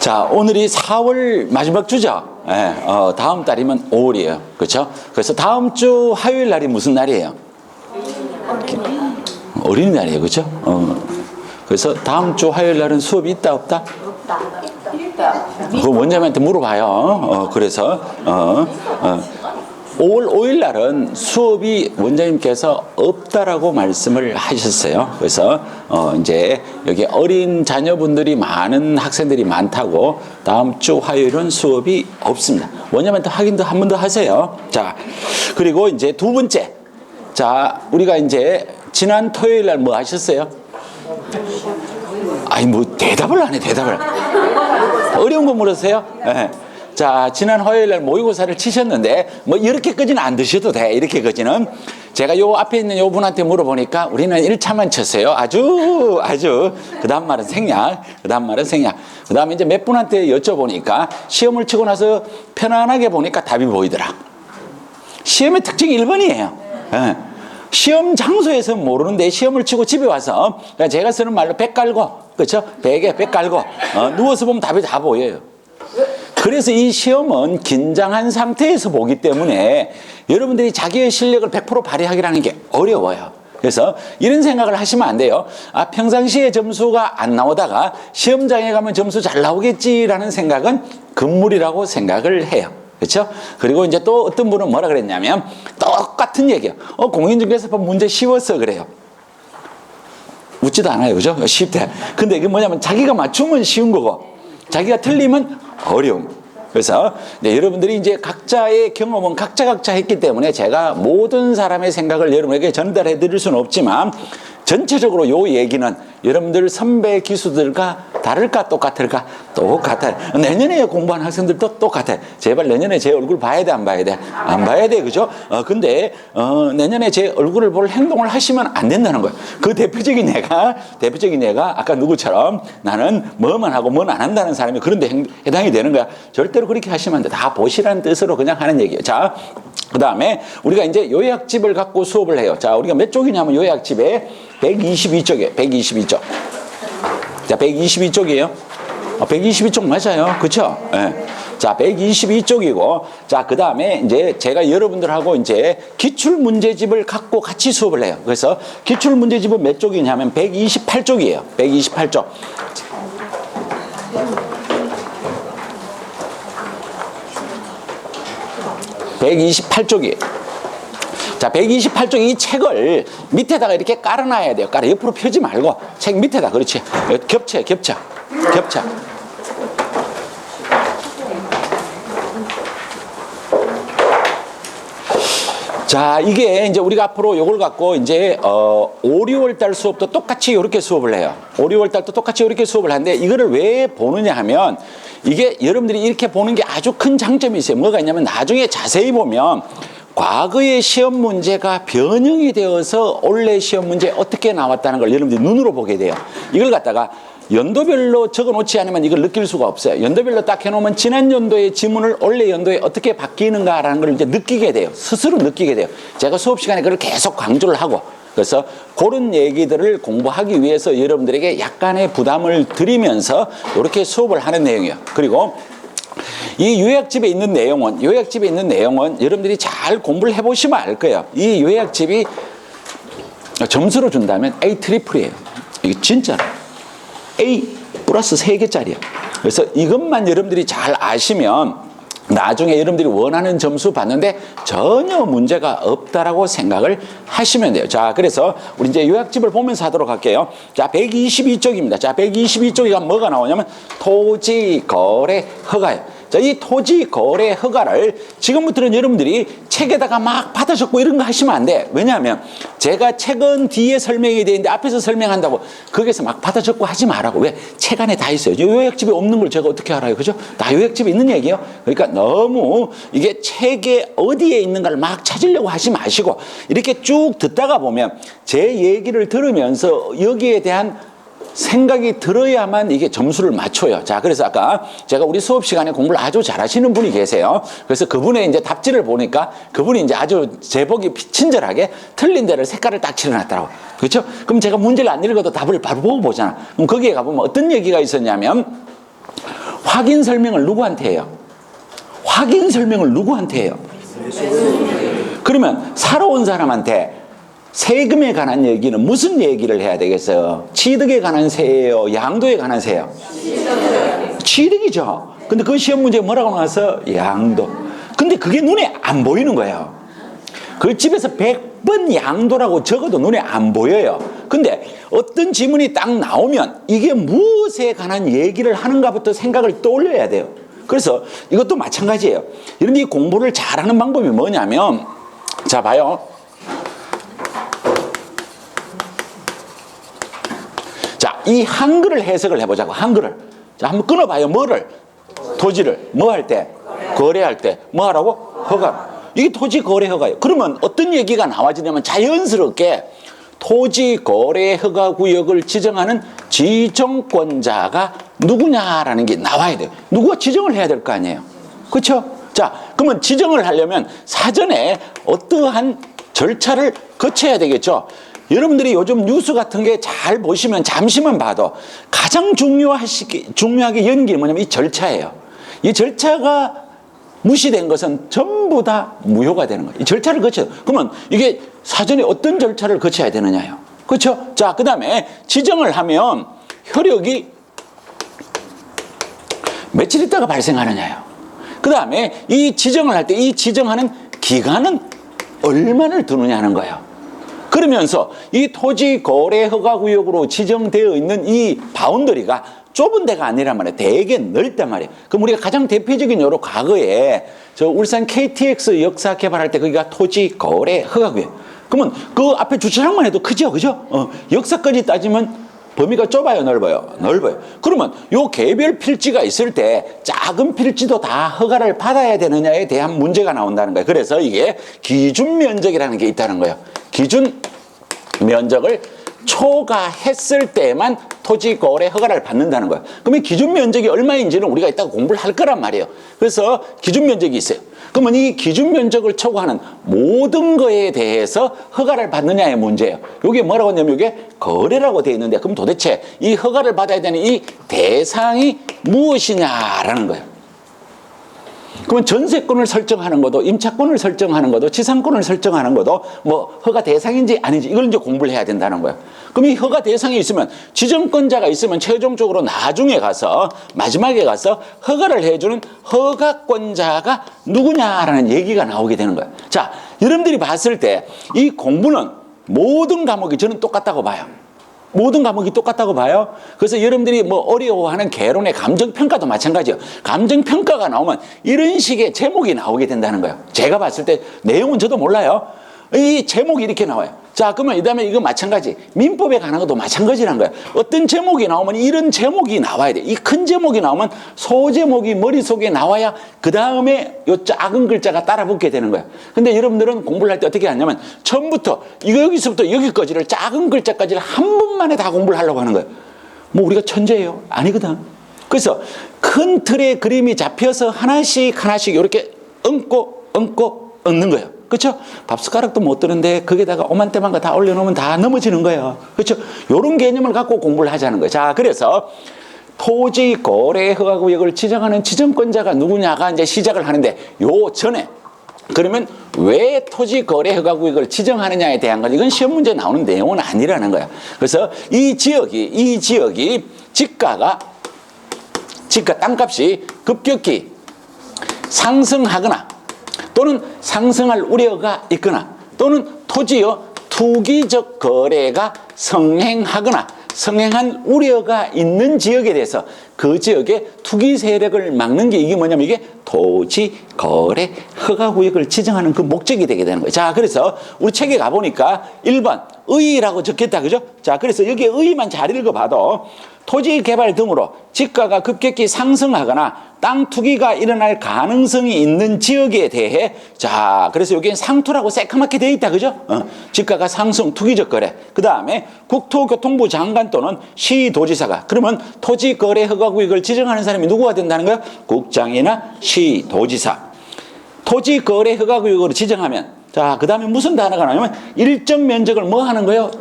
자, 오늘이 4월 마지막 주죠. 예, 다음 달이면 5월이에요. 그렇죠? 그래서 다음 주 화요일 날이 무슨 날이에요? 어린이날이에요. 그렇죠? 그래서 다음 주 화요일 날은 수업이 있다 없다? 있다. 그 원장님한테 물어봐요. 그래서 5월 5일 날은 수업이 원장님께서 없다라고 말씀을 하셨어요. 그래서 이제 여기 어린 자녀분들이 많은 학생들이 많다고 다음 주 화요일은 수업이 없습니다. 원장님한테 확인도 한 번 더 하세요. 자, 그리고 이제 두 번째. 자, 우리가 이제 지난 토요일 날 뭐 하셨어요? 아니, 뭐 대답을 안 해, 대답을. 어려운 거 물으세요? 네. 자, 지난 화요일 날 모의고사를 치셨는데 뭐 이렇게까지는 안 드셔도 돼. 이렇게까지는. 제가 요 앞에 있는 요 분한테 물어보니까 우리는 1차만 쳤어요. 아주 그 다음 말은 생략. 그 다음 말은 생략. 그 다음에 이제 몇 분한테 여쭤보니까 시험을 치고 나서 편안하게 보니까 답이 보이더라. 시험의 특징이 1번이에요. 네. 시험 장소에서 모르는데 시험을 치고 집에 와서 제가 쓰는 말로 백 깔고, 그렇죠? 백에 백 깔고 누워서 보면 답이 다 보여요. 그래서 이 시험은 긴장한 상태에서 보기 때문에 여러분들이 자기의 실력을 100% 발휘하기라는 게 어려워요. 그래서 이런 생각을 하시면 안 돼요. 아, 평상시에 점수가 안 나오다가 시험장에 가면 점수 잘 나오겠지라는 생각은 금물이라고 생각을 해요. 그렇죠? 그리고 이제 또 어떤 분은 뭐라 그랬냐면 똑같은 얘기예요. 공인중개사법 문제 쉬워서 그래요. 웃지도 않아요. 그죠? 쉽대. 근데 이게 뭐냐면 자기가 맞추면 쉬운 거고 자기가 틀리면 어려움. 그래서 이제 여러분들이 이제 각자의 경험은 각자 했기 때문에 제가 모든 사람의 생각을 여러분에게 전달해 드릴 수는 없지만 전체적으로 요 얘기는 여러분들 선배 기수들과 다를까 똑같을까? 똑같아요. 내년에 공부한 학생들도 똑같아요. 제발 내년에 제 얼굴 봐야 돼, 안 봐야 돼? 안 봐야 돼, 그죠? 근데 내년에 제 얼굴을 볼 행동을 하시면 안 된다는 거예요. 그 대표적인 애가 아까 누구처럼 나는 뭐만 하고 뭐는 안 한다는 사람이 그런데 해당이 되는 거야. 절대로 그렇게 하시면 안 돼. 다 보시라는 뜻으로 그냥 하는 얘기예요. 자, 그 다음에 우리가 이제 요약집을 갖고 수업을 해요. 자, 우리가 몇 쪽이냐면 요약집에 122쪽이에요. 122쪽. 자, 122쪽이에요. 122쪽 맞아요. 그쵸? 네. 자, 122쪽이고, 자, 그 다음에 이제 제가 여러분들하고 이제 기출문제집을 갖고 같이 수업을 해요. 그래서 기출문제집은 몇 쪽이냐면 128쪽이에요. 128쪽. 128쪽이에요. 자, 128쪽 이 책을 밑에다가 이렇게 깔아놔야 돼요. 옆으로 펴지 말고 책 밑에다. 그렇지. 겹쳐. 자, 이게 이제 우리가 앞으로 요걸 갖고 이제 5, 6월 달 수업도 똑같이 이렇게 수업을 해요. 5, 6월 달도 똑같이 이렇게 수업을 하는데 이거를 왜 보느냐 하면 이게 여러분들이 이렇게 보는 게 아주 큰 장점이 있어요. 뭐가 있냐면 나중에 자세히 보면 과거의 시험 문제가 변형이 되어서 올해 시험 문제 어떻게 나왔다는 걸 여러분들이 눈으로 보게 돼요. 이걸 갖다가 연도별로 적어놓지 않으면 이걸 느낄 수가 없어요. 연도별로 딱 해놓으면 지난 연도의 지문을 올해 연도에 어떻게 바뀌는가라는 걸 이제 느끼게 돼요. 스스로 느끼게 돼요. 제가 수업 시간에 그걸 계속 강조를 하고 그래서 그런 얘기들을 공부하기 위해서 여러분들에게 약간의 부담을 드리면서 이렇게 수업을 하는 내용이에요. 그리고 이 요약집에 있는 내용은 여러분들이 잘 공부를 해보시면 알 거예요. 이 요약집이 점수로 준다면 A 트리플이에요. 이게 진짜로 A 플러스 3개짜리예요. 그래서 이것만 여러분들이 잘 아시면 나중에 여러분들이 원하는 점수 받는데 전혀 문제가 없다라고 생각을 하시면 돼요. 자, 그래서 우리 이제 요약집을 보면서 하도록 할게요. 자, 122쪽입니다. 자, 122쪽이 뭐가 나오냐면 토지 거래 허가예요. 자, 이 토지 거래 허가를 지금부터는 여러분들이 책에다가 막 받아 적고 이런 거 하시면 안 돼. 왜냐하면 제가 책은 뒤에 설명이 되어 있는데 앞에서 설명한다고 거기서 막 받아 적고 하지 말라고. 왜? 책 안에 다 있어요. 요약집에 없는 걸 제가 어떻게 알아요? 그죠? 다 요약집에 있는 얘기예요. 그러니까 너무 이게 책에 어디에 있는가를 막 찾으려고 하지 마시고 이렇게 쭉 듣다가 보면 제 얘기를 들으면서 여기에 대한 생각이 들어야만 이게 점수를 맞춰요. 자, 그래서 아까 제가 우리 수업 시간에 공부를 아주 잘하시는 분이 계세요. 그래서 그분의 이제 답지를 보니까 그분이 이제 아주 제복이 친절하게 틀린 데를 색깔을 딱 칠해놨더라고. 그렇죠? 그럼 제가 문제를 안 읽어도 답을 바로 보고 보잖아. 그럼 거기에 가보면 어떤 얘기가 있었냐면 확인 설명을 누구한테 해요? 확인 설명을 누구한테 해요? 그러면 살아온 사람한테 세금에 관한 얘기는 무슨 얘기를 해야 되겠어요? 취득에 관한 세예요? 양도에 관한 세예요? 취득이죠. 근데 그 시험 문제 뭐라고 나와서 양도. 근데 그게 눈에 안 보이는 거예요. 그 집에서 100번 양도라고 적어도 눈에 안 보여요. 근데 어떤 지문이 딱 나오면 이게 무엇에 관한 얘기를 하는가부터 생각을 떠올려야 돼요. 그래서 이것도 마찬가지예요. 이런 공부를 잘하는 방법이 뭐냐면, 자 봐요. 자, 이 한글을 해석을 해보자고. 한글을. 자, 한번 끊어봐요. 뭐를? 토지를. 뭐 할 때? 거래할 때. 뭐 하라고? 허가. 이게 토지 거래 허가예요. 그러면 어떤 얘기가 나와지냐면 자연스럽게 토지 거래 허가 구역을 지정하는 지정권자가 누구냐라는 게 나와야 돼요. 누구가 지정을 해야 될 거 아니에요. 그렇죠? 자, 그러면 지정을 하려면 사전에 어떠한 절차를 거쳐야 되겠죠. 여러분들이 요즘 뉴스 같은 게 잘 보시면 잠시만 봐도 가장 중요하게 여는 게 뭐냐면 이 절차예요. 이 절차가 무시된 것은 전부 다 무효가 되는 거예요. 이 절차를 거쳐요. 그러면 이게 사전에 어떤 절차를 거쳐야 되느냐요. 그렇죠? 자, 그 다음에 지정을 하면 효력이 며칠 있다가 발생하느냐요. 그 다음에 이 지정을 할 때 이 지정하는 기간은 얼마를 두느냐 하는 거예요. 그러면서 이 토지 거래 허가 구역으로 지정되어 있는 이 바운더리가 좁은 데가 아니란 말이에요. 되게 넓단 말이에요. 그럼 우리가 가장 대표적인 예로 과거에 저 울산 KTX 역사 개발할 때 거기가 토지 거래 허가 구역. 그러면 그 앞에 주차장만 해도 크죠, 그죠? 역사까지 따지면 범위가 좁아요, 넓어요? 넓어요. 그러면 요 개별 필지가 있을 때 작은 필지도 다 허가를 받아야 되느냐에 대한 문제가 나온다는 거예요. 그래서 이게 기준 면적이라는 게 있다는 거예요. 기준 면적을 초과했을 때만 토지 거래 허가를 받는다는 거예요. 그러면 기준 면적이 얼마인지는 우리가 이따가 공부를 할 거란 말이에요. 그래서 기준 면적이 있어요. 그러면 이 기준 면적을 초과하는 모든 거에 대해서 허가를 받느냐의 문제예요. 이게 뭐라고 하냐면 이게 거래라고 되어 있는데, 그럼 도대체 이 허가를 받아야 되는 이 대상이 무엇이냐라는 거예요. 그러면 전세권을 설정하는 것도, 임차권을 설정하는 것도, 지상권을 설정하는 것도 뭐 허가 대상인지 아닌지 이걸 이제 공부를 해야 된다는 거예요. 그럼 이 허가 대상이 있으면, 지정권자가 있으면 최종적으로 나중에 가서 마지막에 가서 허가를 해주는 허가권자가 누구냐라는 얘기가 나오게 되는 거예요. 자, 여러분들이 봤을 때 이 공부는 모든 과목이 저는 똑같다고 봐요. 모든 과목이 똑같다고 봐요. 그래서 여러분들이 뭐 어려워하는 개론의 감정평가도 마찬가지예요. 감정평가가 나오면 이런 식의 제목이 나오게 된다는 거예요. 제가 봤을 때 내용은 저도 몰라요. 이 제목이 이렇게 나와요. 자, 그러면 이 다음에 이거 마찬가지. 민법에 관한 것도 마찬가지란 거예요. 어떤 제목이 나오면 이런 제목이 나와야 돼. 이 큰 제목이 나오면 소제목이 머릿속에 나와야 그 다음에 요 작은 글자가 따라 붙게 되는 거예요. 근데 여러분들은 공부를 할 때 어떻게 하냐면 처음부터 여기서부터 여기까지를 작은 글자까지를 한 번만에 다 공부를 하려고 하는 거예요. 뭐 우리가 천재예요? 아니거든. 그래서 큰 틀의 그림이 잡혀서 하나씩 이렇게 얹는 거예요. 그렇죠? 밥숟가락도 못 드는데 거기다가 오만때만 다 올려놓으면 다 넘어지는 거예요. 그렇죠? 이런 개념을 갖고 공부를 하자는 거예요. 자, 그래서 토지 거래 허가 구역을 지정하는 지정권자가 누구냐가 이제 시작을 하는데, 요 전에 그러면 왜 토지 거래 허가 구역을 지정하느냐에 대한 건 이건 시험 문제 나오는 내용은 아니라는 거예요. 그래서 이 지역이 지가 땅값이 급격히 상승하거나 또는 상승할 우려가 있거나, 또는 토지의 투기적 거래가 성행한 우려가 있는 지역에 대해서 그 지역의 투기 세력을 막는 게 이게 뭐냐면 이게 토지 거래 허가 구역을 지정하는 그 목적이 되게 되는 거예요. 자, 그래서 우리 책에 가보니까 1번 의의라고 적혔다, 그죠? 자, 그래서 여기 의의만 잘 읽어봐도 토지 개발 등으로 지가가 급격히 상승하거나 땅 투기가 일어날 가능성이 있는 지역에 대해, 자, 그래서 여기엔 상투라고 새까맣게 되어 있다, 그죠? 지가가 상승, 투기적 거래. 그 다음에 국토교통부 장관 또는 시도지사가, 그러면 토지 거래 허가 구역을 지정하는 사람이 누구가 된다는 거예요? 국장이나 시도지사. 토지 거래 허가 구역으로 지정하면, 자, 그 다음에 무슨 단어가 나오냐면 일정 면적을 뭐 하는 거예요?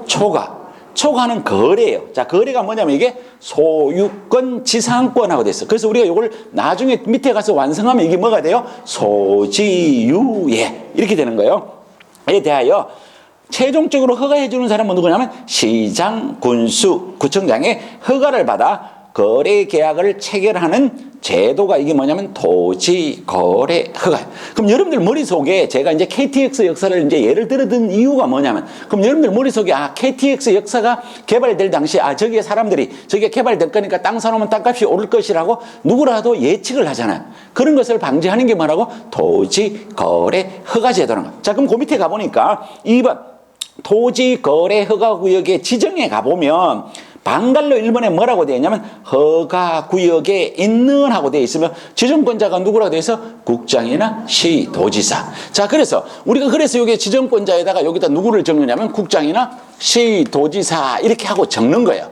초과하는 거래예요. 자, 거래가 뭐냐면 이게 소유권, 지상권하고 돼 있어. 그래서 우리가 이걸 나중에 밑에 가서 완성하면 이게 뭐가 돼요? 소지유예. 이렇게 되는 거예요. 에 대하여 최종적으로 허가해 주는 사람은 누구냐면 시장, 군수, 구청장의 허가를 받아 거래 계약을 체결하는 제도가 이게 뭐냐면 토지거래 허가. 그럼 여러분들 머릿속에 제가 이제 KTX 역사를 이제 예를 들어 든 이유가 뭐냐면, 그럼 여러분들 머릿속에 KTX 역사가 개발될 당시 저기에 사람들이 저게 개발될 거니까 땅 사놓으면 땅값이 오를 것이라고 누구라도 예측을 하잖아요. 그런 것을 방지하는 게 뭐라고? 토지거래 허가 제도라는 거예요. 자, 그럼 그 밑에 가보니까 2번 토지거래 허가구역의 지정에 가보면 방갈로 1번에 뭐라고 되어 있냐면 허가구역에 있는 하고 되어 있으면 지정권자가 누구라고 되어 있어? 국장이나 시도지사. 자, 그래서 우리가 여기 지정권자에다가 여기다 누구를 적느냐면 국장이나 시도지사 이렇게 하고 적는 거예요.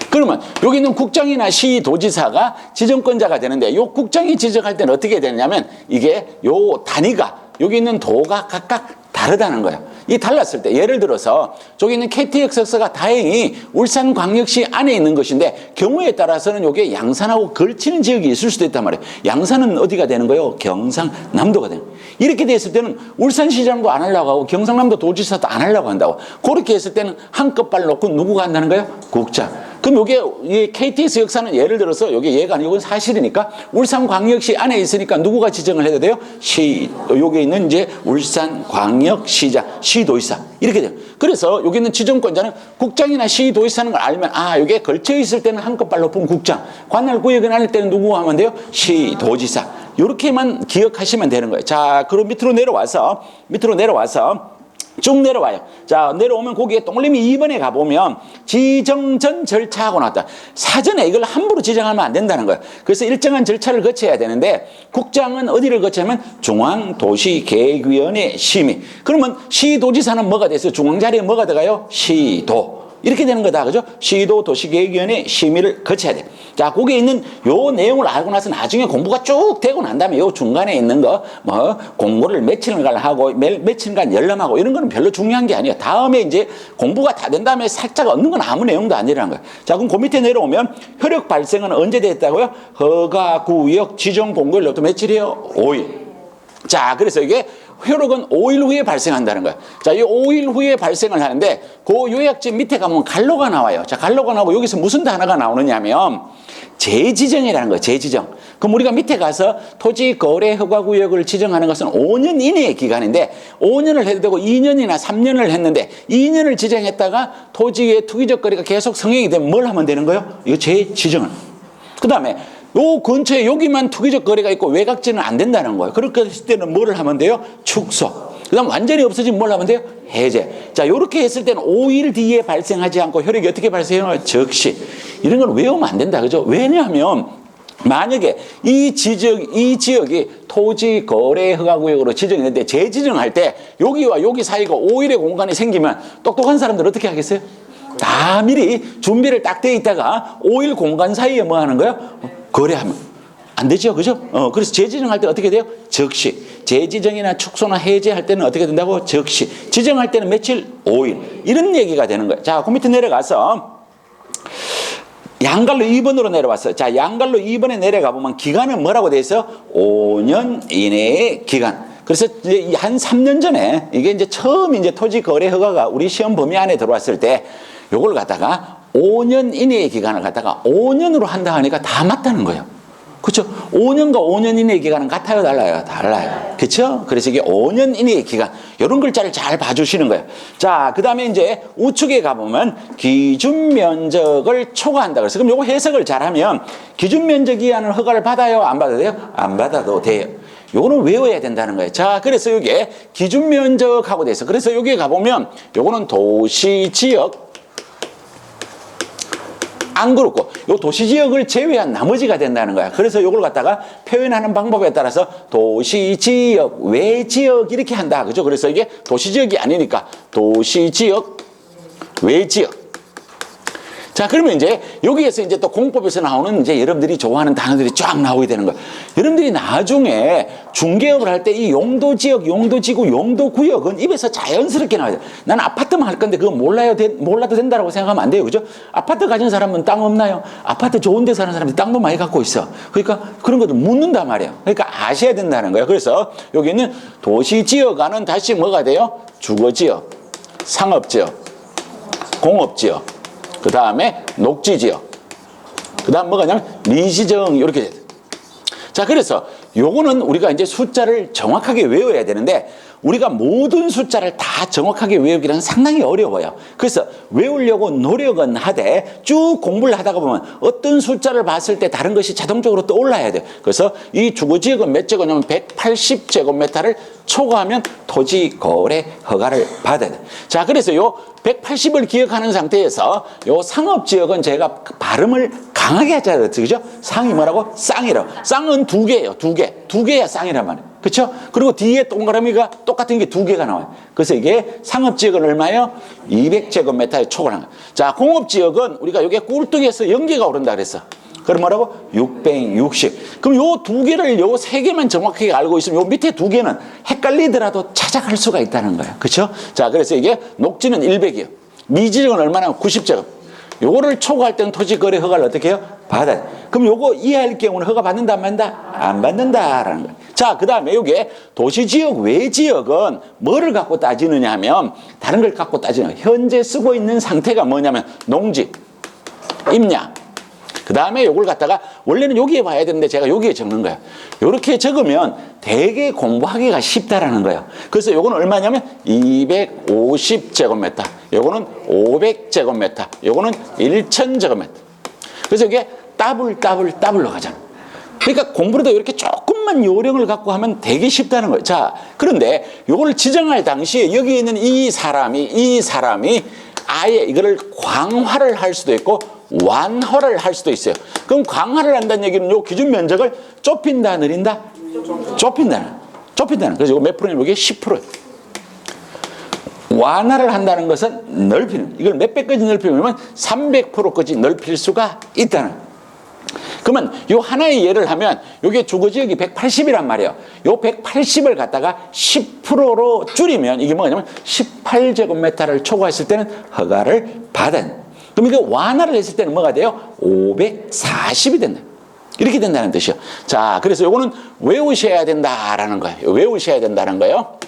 그러면 여기 있는 국장이나 시도지사가 지정권자가 되는데 요 국장이 지정할 때는 어떻게 되냐면 이게 요 단위가 여기 있는 도가 각각 다르다는 거예요. 이 달랐을 때 예를 들어서 저기 있는 KTX 역사가 다행히 울산광역시 안에 있는 것인데 경우에 따라서는 이게 양산하고 걸치는 지역이 있을 수도 있단 말이에요. 양산은 어디가 되는 거예요? 경상남도가 되는 거예요. 이렇게 됐을 때는 울산시장도 안 하려고 하고 경상남도 도지사도 안 하려고 한다고. 그렇게 했을 때는 한껏발 놓고 누구가 한다는 거예요? 국장. 그럼 이게 KTX 역사는 예를 들어서 여기 얘가 아니고 이건 사실이니까 울산광역시 안에 있으니까 누구가 지정을 해도 돼요? 여기 있는 이제 울산광역시장, 시도지사 이렇게 돼요. 그래서 여기 있는 지정권자는 국장이나 시도지사는 걸 알면 여기에 걸쳐 있을 때는 한껏발 높은 국장, 관할구역에 나눌 때는 누구 하면 돼요? 시도지사. 이렇게만 기억하시면 되는 거예요. 자, 그럼 밑으로 내려와서 쭉 내려와요. 자, 내려오면 거기에 동그라미 2번에 가보면 지정 전 절차하고 나왔다. 사전에 이걸 함부로 지정하면 안 된다는 거예요. 그래서 일정한 절차를 거쳐야 되는데 국장은 어디를 거치면 중앙도시계획위원회 심의. 그러면 시도지사는 뭐가 됐어요? 중앙 자리에 뭐가 들어가요? 시도. 이렇게 되는 거다. 그죠? 시도 도시계획위원회 심의를 거쳐야 돼. 자, 거기에 있는 요 내용을 알고 나서 나중에 공부가 쭉 되고 난 다음에 요 중간에 있는 거, 공고를 며칠간 하고, 며칠간 열람하고 이런 거는 별로 중요한 게 아니에요. 다음에 이제 공부가 다 된 다음에 살짝 얻는 건 아무 내용도 아니라는 거예요. 자, 그럼 그 밑에 내려오면 효력 발생은 언제 됐다고요? 허가구역 지정 공고일로부터 며칠이에요? 5일. 자, 그래서 이게 효력은 5일 후에 발생한다는 거예요. 자, 이 5일 후에 발생을 하는데 그 요약집 밑에 가면 갈로가 나와요. 자, 갈로가 나오고 여기서 무슨 단어가 나오느냐면 재지정이라는 거예요. 재지정. 그럼 우리가 밑에 가서 토지거래허가구역을 지정하는 것은 5년 이내의 기간인데 5년을 해도 되고 2년이나 3년을 했는데 2년을 지정했다가 토지의 투기적 거래가 계속 성행이 되면 뭘 하면 되는 거예요? 이거 재지정을. 그 다음에 요 근처에 여기만 투기적 거래가 있고 외곽지는 안 된다는 거예요. 그렇게 했을 때는 뭐를 하면 돼요? 축소. 그 다음 완전히 없어지면 뭘 하면 돼요? 해제. 자, 요렇게 했을 때는 5일 뒤에 발생하지 않고 효력이 어떻게 발생해요? 즉시. 이런 건 외우면 안 된다. 그죠? 왜냐하면 만약에 이 지역이 토지거래허가구역으로 지정했는데 재지정할 때 여기와 여기 사이가 5일의 공간이 생기면 똑똑한 사람들 어떻게 하겠어요? 다 미리 준비를 딱 돼 있다가 5일 공간 사이에 뭐 하는 거예요? 거래하면 안 되죠. 그죠? 그래서 재지정할 때 어떻게 돼요? 즉시. 재지정이나 축소나 해제할 때는 어떻게 된다고? 즉시. 지정할 때는 며칠? 5일. 이런 얘기가 되는 거예요. 자, 그 밑에 내려가서 양갈로 2번으로 내려왔어요. 자, 양갈로 2번에 내려가 보면 기간은 뭐라고 돼 있어요? 5년 이내의 기간. 그래서 이제 한 3년 전에 이게 이제 처음 이제 토지 거래 허가가 우리 시험 범위 안에 들어왔을 때 요걸 갖다가 5년 이내의 기간을 갖다가 5년으로 한다 하니까 다 맞다는 거예요. 그렇죠? 5년과 5년 이내의 기간은 같아요, 달라요? 달라요. 그렇죠? 그래서 이게 5년 이내의 기간, 이런 글자를 잘 봐주시는 거예요. 자, 그 다음에 이제 우측에 가보면 기준 면적을 초과한다. 그래서 그럼 요거 해석을 잘하면 기준 면적 이하는 허가를 받아요? 안 받아도 돼요? 안 받아도 돼요. 요거는 외워야 된다는 거예요. 자, 그래서 이게 기준 면적하고 돼서 그래서 여기에 가보면 요거는 도시 지역 안 그렇고 요 도시지역을 제외한 나머지가 된다는 거야. 그래서 요걸 갖다가 표현하는 방법에 따라서 도시지역, 외지역 이렇게 한다. 그죠? 그래서 이게 도시지역이 아니니까 도시지역, 외지역. 자, 그러면 이제 여기에서 이제 또 공법에서 나오는 이제 여러분들이 좋아하는 단어들이 쫙 나오게 되는 거예요. 여러분들이 나중에 중개업을 할 때 이 용도지역, 용도지구, 용도구역은 입에서 자연스럽게 나와야 돼요. 난 아파트만 할 건데 그거 몰라도 된다고 생각하면 안 돼요. 그죠? 아파트 가진 사람은 땅 없나요? 아파트 좋은 데 사는 사람들이 땅도 많이 갖고 있어. 그러니까 그런 것들 묻는단 말이에요. 그러니까 아셔야 된다는 거예요. 그래서 여기는 도시지역과는 다시 뭐가 돼요? 주거지역, 상업지역, 공업지역, 그 다음에 녹지지역, 그 다음 뭐가 있냐면 미지정 이렇게 돼요. 자, 그래서 요거는 우리가 이제 숫자를 정확하게 외워야 되는데 우리가 모든 숫자를 다 정확하게 외우기는 상당히 어려워요. 그래서 외우려고 노력은 하되 쭉 공부를 하다가 보면 어떤 숫자를 봤을 때 다른 것이 자동적으로 떠올라야 돼요. 그래서 이 주거지역은 몇 제곱냐면 180제곱미터를 초과하면 토지 거래 허가를 받아야 돼요. 자, 그래서 요 180을 기억하는 상태에서 요 상업지역은 제가 발음을 강하게 하잖아요. 그죠? 상이 뭐라고? 쌍이라고. 쌍은 두 개예요. 두 개. 두 개야 쌍이란 말이에요. 그렇죠? 그리고 뒤에 동그라미가 똑같은 게 두 개가 나와요. 그래서 이게 상업지역은 얼마예요? 200제곱미터에 초과하는 거예요. 자, 공업지역은 우리가 이게 꿀뚝에서 연계가 오른다 그랬어. 그럼 뭐라고? 660. 그럼 요 두 개를 요 세 개만 정확하게 알고 있으면 요 밑에 두 개는 헷갈리더라도 찾아갈 수가 있다는 거예요. 그렇죠? 자, 그래서 이게 녹지는 100이요. 미지역은 얼마나? 90제곱. 요거를 초과할 때는 토지거래 허가를 어떻게 해요? 받아요. 그럼 요거 이해할 경우는 허가 받는다 안 받는다? 안 받는다라는 거예요. 자, 그 다음에 요게 도시지역 외지역은 뭐를 갖고 따지느냐 하면 다른 걸 갖고 따지는 거예요. 현재 쓰고 있는 상태가 뭐냐면 농지, 임야, 그 다음에 요걸 갖다가 원래는 여기에 봐야 되는데 제가 여기에 적는 거예요. 요렇게 적으면 되게 공부하기가 쉽다라는 거예요. 그래서 요거는 얼마냐면 250제곱미터, 요거는 500제곱미터, 요거는 1000제곱미터. 그래서 이게 더블로 가잖아. 그러니까 공부를 더 이렇게 조금만 요령을 갖고 하면 되게 쉽다는 거예요. 자, 그런데 요걸 지정할 당시에 여기 있는 이 사람이 아예 이거를 광화를 할 수도 있고 완화를 할 수도 있어요. 그럼 광화를 한다는 얘기는 요 기준 면적을 좁힌다, 늘린다? 좁힌다는. 그래서 이거 몇 프로냐면 이게 10%예요. 완화를 한다는 것은 넓히는. 이걸 몇 배까지 넓히면 300%까지 넓힐 수가 있다는. 그러면 요 하나의 예를 하면 요게 주거지역이 180이란 말이에요. 요 180을 갖다가 10%로 줄이면 이게 뭐냐면 18제곱미터를 초과했을 때는 허가를 받은. 그럼 이거 완화를 했을 때는 뭐가 돼요? 540이 된다. 이렇게 된다는 뜻이요. 자, 그래서 요거는 외우셔야 된다라는 거예요. 외우셔야 된다는 거예요.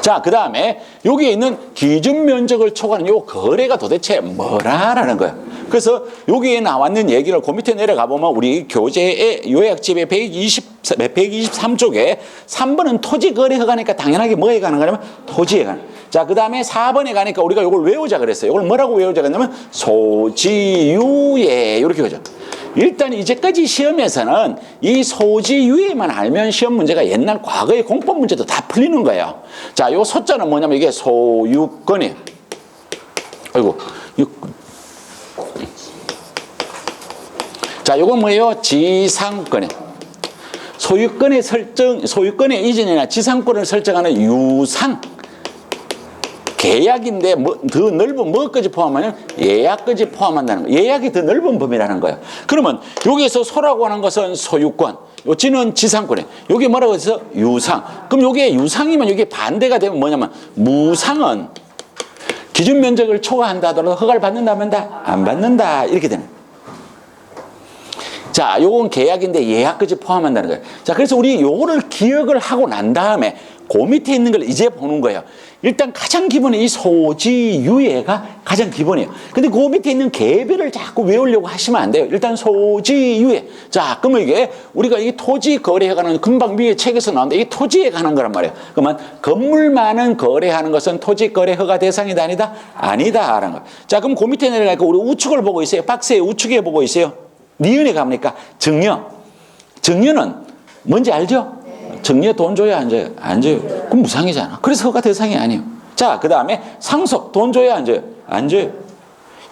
자, 그 다음에 여기에 있는 기준 면적을 초과하는 요 거래가 도대체 뭐라라는 거예요. 그래서 여기에 나왔는 얘기를 그 밑에 내려가 보면 우리 교재의 요약집의 123쪽에 3번은 토지 거래 허가니까 당연하게 뭐에 가는 거냐면 토지에 가는. 자, 그 다음에 4번에 가니까 우리가 이걸 외우자 그랬어요. 이걸 뭐라고 외우자 그랬냐면 소지유예 이렇게 하죠. 일단 이제까지 시험에서는 이 소지유예만 알면 시험 문제가 옛날 과거의 공법 문제도 다 풀리는 거예요. 자, 요 소자는 뭐냐면 이게 소유권이에요. 아이고. 자, 요건 뭐예요? 지상권이에요. 소유권의 설정, 소유권의 이전이나 지상권을 설정하는 유상. 계약인데 더 넓은 뭐까지 포함하냐면 예약까지 포함한다는 거예요. 예약이 더 넓은 범위라는 거예요. 그러면 여기에서 소라고 하는 것은 소유권, 요 지는 지상권이에요. 여기 뭐라고 해서 유상. 그럼 요게 유상이면 여기 반대가 되면 뭐냐면 무상은 기준 면적을 초과한다 하더라도 허가를 받는다 안 받는다? 안 받는다. 이렇게 되는 거예요. 자, 요건 계약인데 예약까지 포함한다는 거예요. 자, 그래서 우리 요거를 기억을 하고 난 다음에 그 밑에 있는 걸 이제 보는 거예요. 일단 가장 기본이 이 소지유예가 가장 기본이에요. 근데 그 밑에 있는 개별을 자꾸 외우려고 하시면 안 돼요. 일단 소지유예. 자, 그러면 이게 우리가 이 토지 거래허가는 금방 위에 책에서 나오는데 이게 토지에 관한 거란 말이에요. 그러면 건물만은 거래하는 것은 토지 거래허가 대상이다 아니다? 아니다. 라는 거예요. 자, 그럼 그 밑에 내려가니까 우리 우측을 보고 있어요. 박스에 우측에 보고 있어요. 니은에 가보니까 증여. 증여는 뭔지 알죠? 증여 돈 줘야 안 줘요? 안 줘요. 그럼 무상이잖아. 그래서 허가 대상이 아니에요. 자, 그 다음에 상속 돈 줘야 안 줘요? 안 줘요.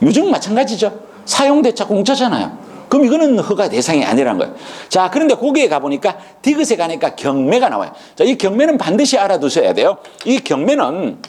유증 마찬가지죠. 사용대차 공짜잖아요. 그럼 이거는 허가 대상이 아니라는 거예요. 자, 그런데 거기에 가보니까 디귿에 가니까 경매가 나와요. 자, 이 경매는 반드시 알아두셔야 돼요. 이 경매는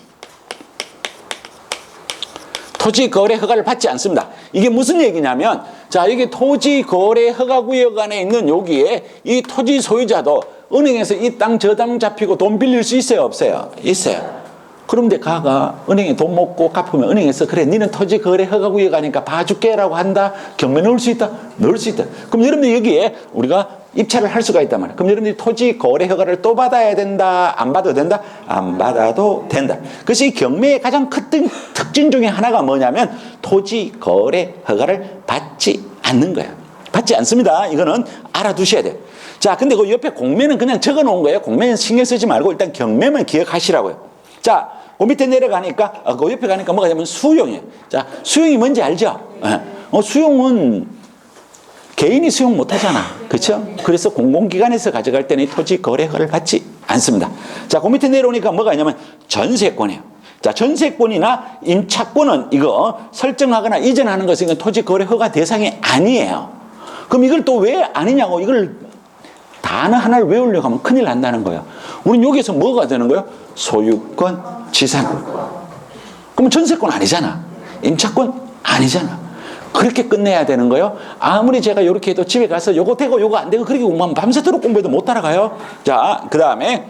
토지 거래 허가를 받지 않습니다. 이게 무슨 얘기냐면, 자, 여기 토지 거래 허가 구역 안에 있는 여기에 이 토지 소유자도 은행에서 이 땅 저 땅 잡히고 돈 빌릴 수 있어요, 없어요? 있어요. 그런데 가가 은행에 돈 먹고 갚으면 은행에서 그래, 니는 토지 거래 허가 구역 아니까 봐줄게라고 한다. 경매 넣을 수 있다? 넣을 수 있다. 그럼 여러분들 여기에 우리가 입찰을 할 수가 있단 말이에요. 그럼 여러분들이 토지 거래 허가를 또 받아야 된다? 안 받아도 된다? 안 받아도 된다. 그래서 이 경매의 가장 큰 특징 중에 하나가 뭐냐면 토지 거래 허가를 받지 않는 거예요. 받지 않습니다. 이거는 알아두셔야 돼요. 자, 근데 그 옆에 공매는 그냥 적어 놓은 거예요. 공매는 신경 쓰지 말고 일단 경매만 기억하시라고요. 자, 그 밑에 내려가니까, 그 옆에 가니까 뭐가 되면 수용이에요. 자, 수용이 뭔지 알죠? 수용은 개인이 수용 못 하잖아. 그렇죠? 그래서 공공기관에서 가져갈 때는 토지 거래 허가를 받지 않습니다. 자, 그 밑에 내려오니까 뭐가 있냐면 전세권이에요. 자, 전세권이나 임차권은 이거 설정하거나 이전하는 것은 이건 토지 거래 허가 대상이 아니에요. 그럼 이걸 또 왜 아니냐고, 이걸 단어 하나를 외우려고 하면 큰일 난다는 거예요. 우린 여기서 뭐가 되는 거예요? 소유권, 지상권. 그럼 전세권 아니잖아. 임차권 아니잖아. 그렇게 끝내야 되는 거예요. 아무리 제가 이렇게 해도 집에 가서 요거 되고 요거 안 되고 그렇게 공부하면 밤새도록 공부해도 못 따라가요. 자, 그 다음에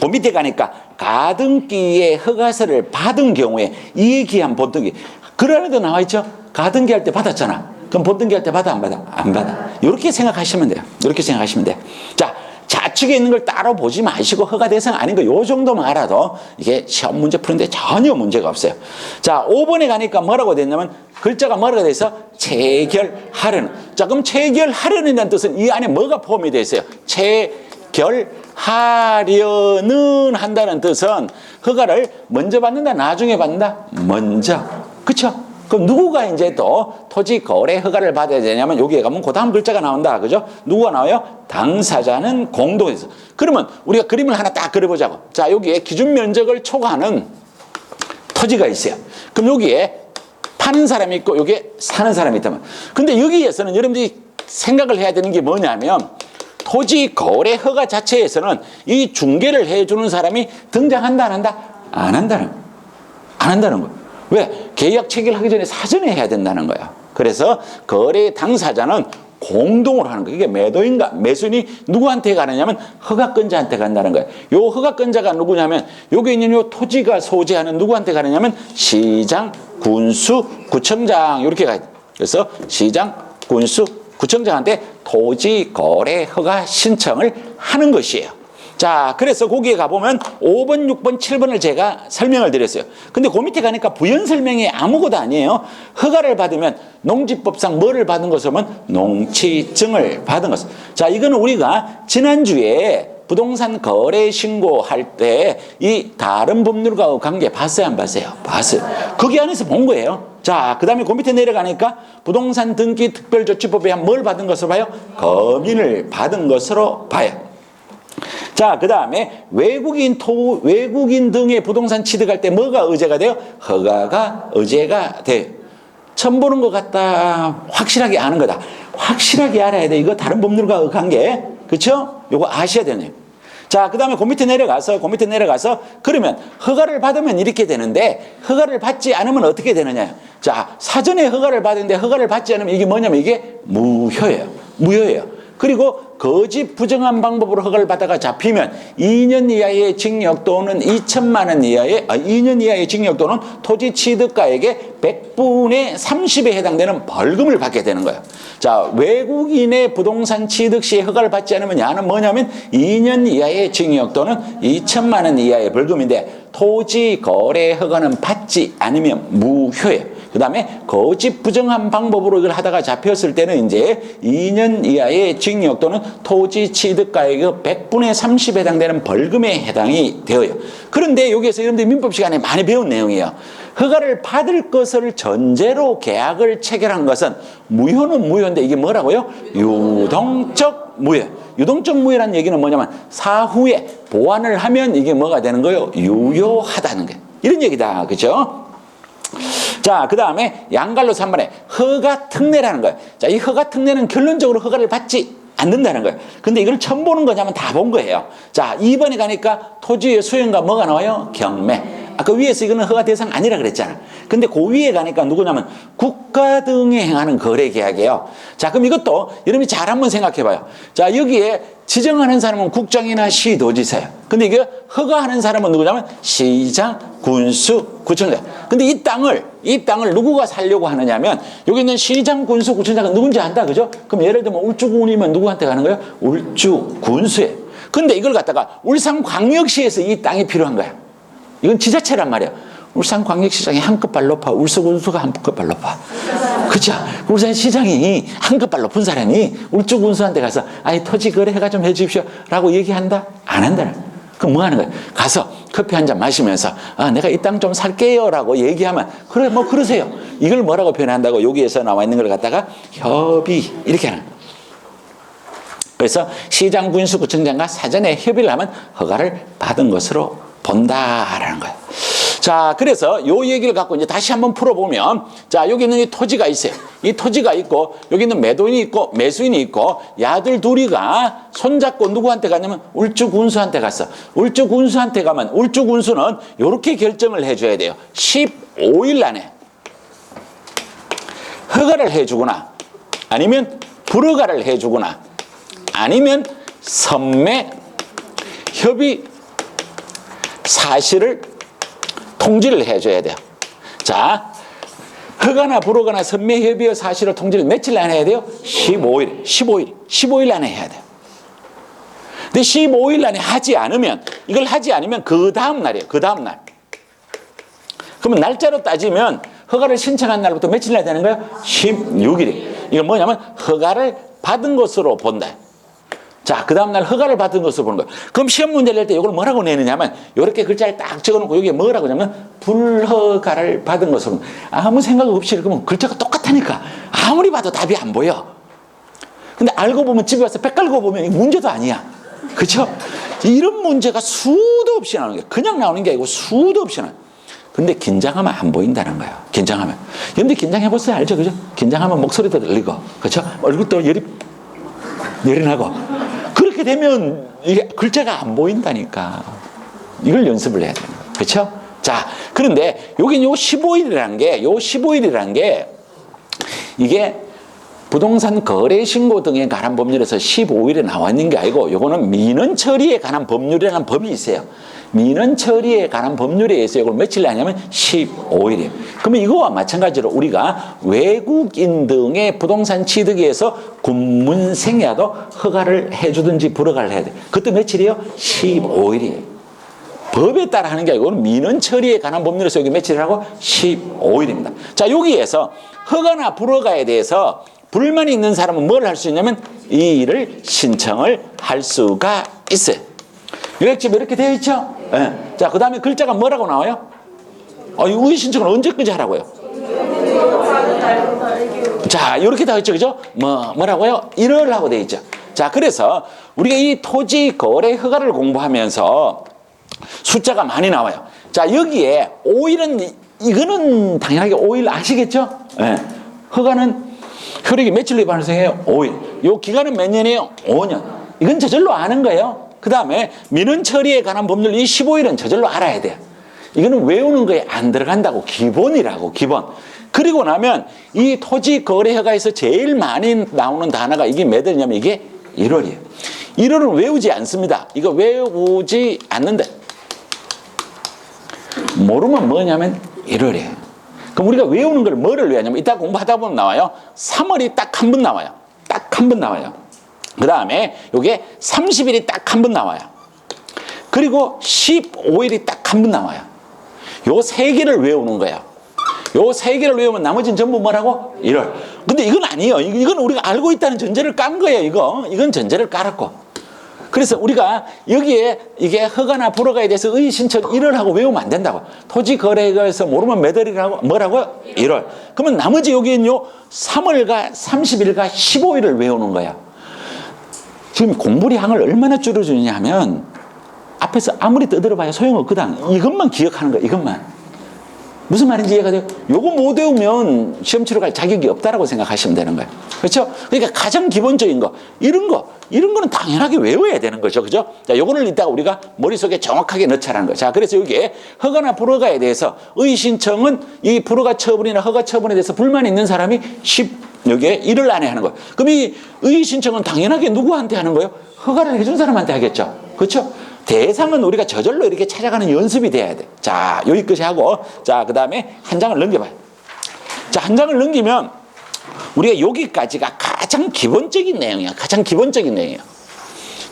그 밑에 가니까 가등기의 허가서를 받은 경우에 이익기한 본등기. 그 안에도 나와 있죠. 가등기 할 때 받았잖아. 그럼 본등기 할 때 받아 안 받아? 안 받아. 이렇게 생각하시면 돼요. 이렇게 생각하시면 돼요. 자, 좌측에 있는 걸 따로 보지 마시고 허가 대상 아닌 거 요 정도만 알아도 이게 시험 문제 푸는데 전혀 문제가 없어요. 자, 5번에 가니까 뭐라고 됐냐면 글자가 뭐라고 돼서 체결하려는. 자, 그럼 체결하려는 뜻은 이 안에 뭐가 포함이 되어 있어요? 체결하려는 한다는 뜻은 허가를 먼저 받는다, 나중에 받는다? 먼저. 그쵸? 그럼 누구가 이제 또 토지 거래 허가를 받아야 되냐면 여기에 가면 그 다음 글자가 나온다. 그죠? 누구가 나와요? 당사자는 공동에서. 그러면 우리가 그림을 하나 딱 그려보자고. 자, 여기에 기준 면적을 초과하는 토지가 있어요. 그럼 여기에 파는 사람이 있고 여기에 사는 사람이 있다면. 근데 여기에서는 여러분들이 생각을 해야 되는 게 뭐냐면 토지 거래 허가 자체에서는 이 중개를 해주는 사람이 등장한다, 안 한다? 안 한다는 거예요. 안 한다는 거예요. 왜? 계약 체결하기 전에 사전에 해야 된다는 거야. 그래서 거래 당사자는 공동으로 하는 거예요. 이게 매도인가 매수인이 누구한테 가느냐면 허가권자한테 간다는 거예요. 요 허가권자가 누구냐면 여기 있는 요 토지가 소재하는 누구한테 가느냐면 시장, 군수, 구청장 이렇게 가야 돼. 그래서 시장, 군수, 구청장한테 토지 거래 허가 신청을 하는 것이에요. 자, 그래서 거기에 가보면 5번, 6번, 7번을 제가 설명을 드렸어요. 근데 그 밑에 가니까 부연 설명이 아무것도 아니에요. 허가를 받으면 농지법상 뭐를 받은 것이면 농취증을 받은 것. 자, 이거는 우리가 지난주에 부동산 거래 신고할 때 이 다른 법률과 관계 봤어요, 안 봤어요? 봤어요. 거기 안에서 본 거예요. 자, 그 다음에 그 밑에 내려가니까 부동산 등기 특별조치법에 뭘 받은 것으로 봐요? 검인을 받은 것으로 봐요. 자, 그 다음에 외국인 등의 부동산 취득할 때 뭐가 의제가 돼요? 허가가 의제가 돼요. 처음 보는 것 같다. 확실하게 아는 거다. 확실하게 알아야 돼. 이거 다른 법률과 관계. 그렇죠? 요거 아셔야 되네요. 자, 그 다음에 그 밑에 내려가서 그러면 허가를 받으면 이렇게 되는데 허가를 받지 않으면 어떻게 되느냐. 자, 사전에 허가를 받는데 허가를 받지 않으면 이게 뭐냐면 이게 무효예요. 무효예요. 그리고 거짓 부정한 방법으로 허가를 받다가 잡히면 2년 이하의 징역 또는 2천만 원 이하의 2년 이하의 징역 또는 토지 취득가액의 100분의 30에 해당되는 벌금을 받게 되는 거예요. 자, 외국인의 부동산 취득 시에 허가를 받지 않으면 야는 뭐냐면 2년 이하의 징역 또는 2천만 원 이하의 벌금인데 토지 거래 허가는 받지 않으면 무효예요. 그 다음에 거짓 부정한 방법으로 이걸 하다가 잡혔을 때는 이제 2년 이하의 징역 또는 토지 취득가액의 100분의 30에 해당되는 벌금에 해당이 되어요. 그런데 여기에서 여러분들 민법 시간에 많이 배운 내용이에요. 허가를 받을 것을 전제로 계약을 체결한 것은 무효는 무효인데 이게 뭐라고요? 유동적 무효. 유동적 무효라는 얘기는 뭐냐면 사후에 보완을 하면 이게 뭐가 되는 거예요? 유효하다는 거예요. 이런 얘기다. 그렇죠? 자, 그 다음에 양갈로 3번에 허가 특례라는 거예요. 자, 이 허가 특례는 결론적으로 허가를 받지 않는다는 거예요. 근데 이걸 처음 보는 거냐면 다 본 거예요. 자, 2번에 가니까 토지의 수용과 뭐가 나와요? 경매. 아까 위에서 이거는 허가 대상 아니라 그랬잖아. 근데 그 위에 가니까 누구냐면 국가 등에 행하는 거래 계약이에요. 자, 그럼 이것도 여러분이 잘 한번 생각해 봐요. 자, 여기에 지정하는 사람은 국장이나 시도지사예요. 근데 이게 허가하는 사람은 누구냐면 시장, 군수, 구청장. 근데 이 땅을 누구가 살려고 하느냐면 여기 있는 시장, 군수, 구청장은 누군지 안다. 그죠? 그럼 예를 들면 울주군이면 누구한테 가는 거예요? 울주군수에. 근데 이걸 갖다가 울산광역시에서 이 땅이 필요한 거야. 이건 지자체란 말이야. 울산광역시장이 한 끗발 높아. 울수군수가 한 끗발 높아. 그죠? 울산시장이 한 끗발 높은 사람이 울주군수한테 가서 아이 토지 거래가 좀 해주십시오 라고 얘기한다? 안 한다. 그럼 뭐 하는 거야? 가서 커피 한 잔 마시면서 아, 내가 이 땅 좀 살게요 라고 얘기하면 그래 뭐 그러세요. 이걸 뭐라고 표현한다고? 여기에서 나와 있는 걸 갖다가 협의 이렇게 하는 거야. 그래서 시장, 군수, 구청장과 사전에 협의를 하면 허가를 받은 것으로 본다라는 거예요. 자, 그래서 요 얘기를 갖고 이제 다시 한번 풀어보면, 자, 여기 있는 이 토지가 있어요. 이 토지가 있고, 여기 있는 매도인이 있고, 매수인이 있고, 야들 둘이가 손잡고 누구한테 갔냐면 울주군수한테 갔어. 울주군수한테 가면 울주군수는 이렇게 결정을 해줘야 돼요. 15일 안에 허가를 해주거나, 아니면 불허가를 해주거나, 아니면 선매, 협의 사실을 통지를 해줘야 돼요. 자, 허가나 불허가나 선매, 협의의 사실을 통지를 며칠 안에 해야 돼요? 15일 안에 해야 돼요. 근데 15일 안에 하지 않으면, 이걸 하지 않으면 그 다음 날이에요. 그 다음 날. 그러면 날짜로 따지면 허가를 신청한 날부터 며칠 날 되는 거예요? 16일이. 이건 뭐냐면 허가를 받은 것으로 본다. 자, 그 다음날 허가를 받은 것으로 보는 거예요. 그럼 시험 문제를 낼 때 이걸 뭐라고 내느냐면 이렇게 글자를 딱 적어놓고 여기에 뭐라고 하냐면 불허가를 받은 것으로. 아무 생각 없이 읽으면 글자가 똑같다니까. 아무리 봐도 답이 안 보여. 근데 알고 보면 집에 와서 백 깔고 보면 문제도 아니야. 그렇죠? 이런 문제가 수도 없이 나오는 거예요. 그냥 나오는 게 아니고 수도 없이 나와요. 근데 긴장하면 안 보인다는 거예요. 긴장하면. 여러분들 긴장해보세요. 알죠? 그죠? 긴장하면 목소리도 들리고. 그렇죠? 얼굴도 열이 나고. 그렇게 되면 이게 글자가 안 보인다니까. 이걸 연습을 해야 되는 거예요. 그렇죠? 자, 그런데 여기 요 15일이라는 게 이게 부동산 거래 신고 등에 관한 법률에서 15일에 나와 있는 게 아니고 요거는 민원 처리에 관한 법률이라는 법이 있어요. 민원 처리에 관한 법률에 의해서 이걸 며칠 하냐면 15일이에요. 그러면 이거와 마찬가지로 우리가 외국인 등의 부동산 취득에 의해서 군문생이라도 허가를 해주든지 불허가를 해야 돼요. 그것도 며칠이에요? 15일이에요. 법에 따라 하는 게 아니고 민원 처리에 관한 법률에서 여기 며칠이라고? 15일입니다. 자, 여기에서 허가나 불허가에 대해서 불만이 있는 사람은 뭘 할 수 있냐면 이 일을 신청을 할 수가 있어요. 요약집에 이렇게 되어 있죠? 네. 자, 그 다음에 글자가 뭐라고 나와요? 이 신청을 언제까지 하라고요? 자, 이렇게 되어 있죠, 그죠? 뭐라고요? 1월 하고 되어 있죠. 자, 그래서 우리가 이 토지 거래 허가를 공부하면서 숫자가 많이 나와요. 자, 여기에 5일은 이거는 당연하게 5일 아시겠죠? 네. 허가는 효력이 며칠로 발생해요? 5일. 요 기간은 몇 년이에요? 5년. 이건 저절로 아는 거예요. 그 다음에 민원 처리에 관한 법률 이 15일은 저절로 알아야 돼요. 이거는 외우는 거에 안 들어간다고. 기본이라고, 기본. 그리고 나면 이 토지 거래 허가에서 제일 많이 나오는 단어가 이게 몇 월이냐면 이게 1월이에요. 1월은 외우지 않습니다. 이거 외우지 않는데. 모르면 뭐냐면 1월이에요. 그럼 우리가 외우는 걸 뭐를 외우냐면 이따 공부하다 보면 나와요. 3월이 딱 한 번 나와요. 딱 한 번 나와요. 그 다음에 요게 30일이 딱 한 번 나와요. 그리고 15일이 딱 한 번 나와요. 요 세 개를 외우는 거예요. 요 세 개를 외우면 나머지는 전부 뭐라고? 1월. 근데 이건 아니에요. 이건 우리가 알고 있다는 전제를 깐 거예요, 이건 전제를 깔았고. 그래서 우리가 여기에 이게 허가나 불허가에 대해서 의신청 1월 하고 외우면 안 된다고. 토지 거래가에서 모르면 몇 월이라고? 뭐라고요? 1월. 그러면 나머지 여기는요, 3월과 30일과 15일을 외우는 거야. 지금 공부량을 얼마나 줄여주느냐 하면 앞에서 아무리 떠들어봐야 소용없거든. 이것만 기억하는 거야, 이것만. 무슨 말인지 이해가 돼요? 요거 못 외우면 시험 치러 갈 자격이 없다라고 생각하시면 되는 거예요. 그렇죠? 그러니까 가장 기본적인 거, 이런 거는 당연하게 외워야 되는 거죠. 그죠? 자, 요거를 이따가 우리가 머릿속에 정확하게 넣자라는 거예요. 자, 그래서 여기에 허가나 불허가에 대해서 의신청은 이 불허가 처분이나 허가 처분에 대해서 불만이 있는 사람이 여기에 1일 안에 하는 거예요. 그럼 이 의신청은 당연하게 누구한테 하는 거예요? 허가를 해준 사람한테 하겠죠. 그렇죠? 대상은 우리가 저절로 이렇게 찾아가는 연습이 돼야 돼. 자, 여기까지 하고, 자, 그 다음에 한 장을 넘겨봐요. 자, 한 장을 넘기면 우리가 여기까지가 가장 기본적인 내용이야. 가장 기본적인 내용이야.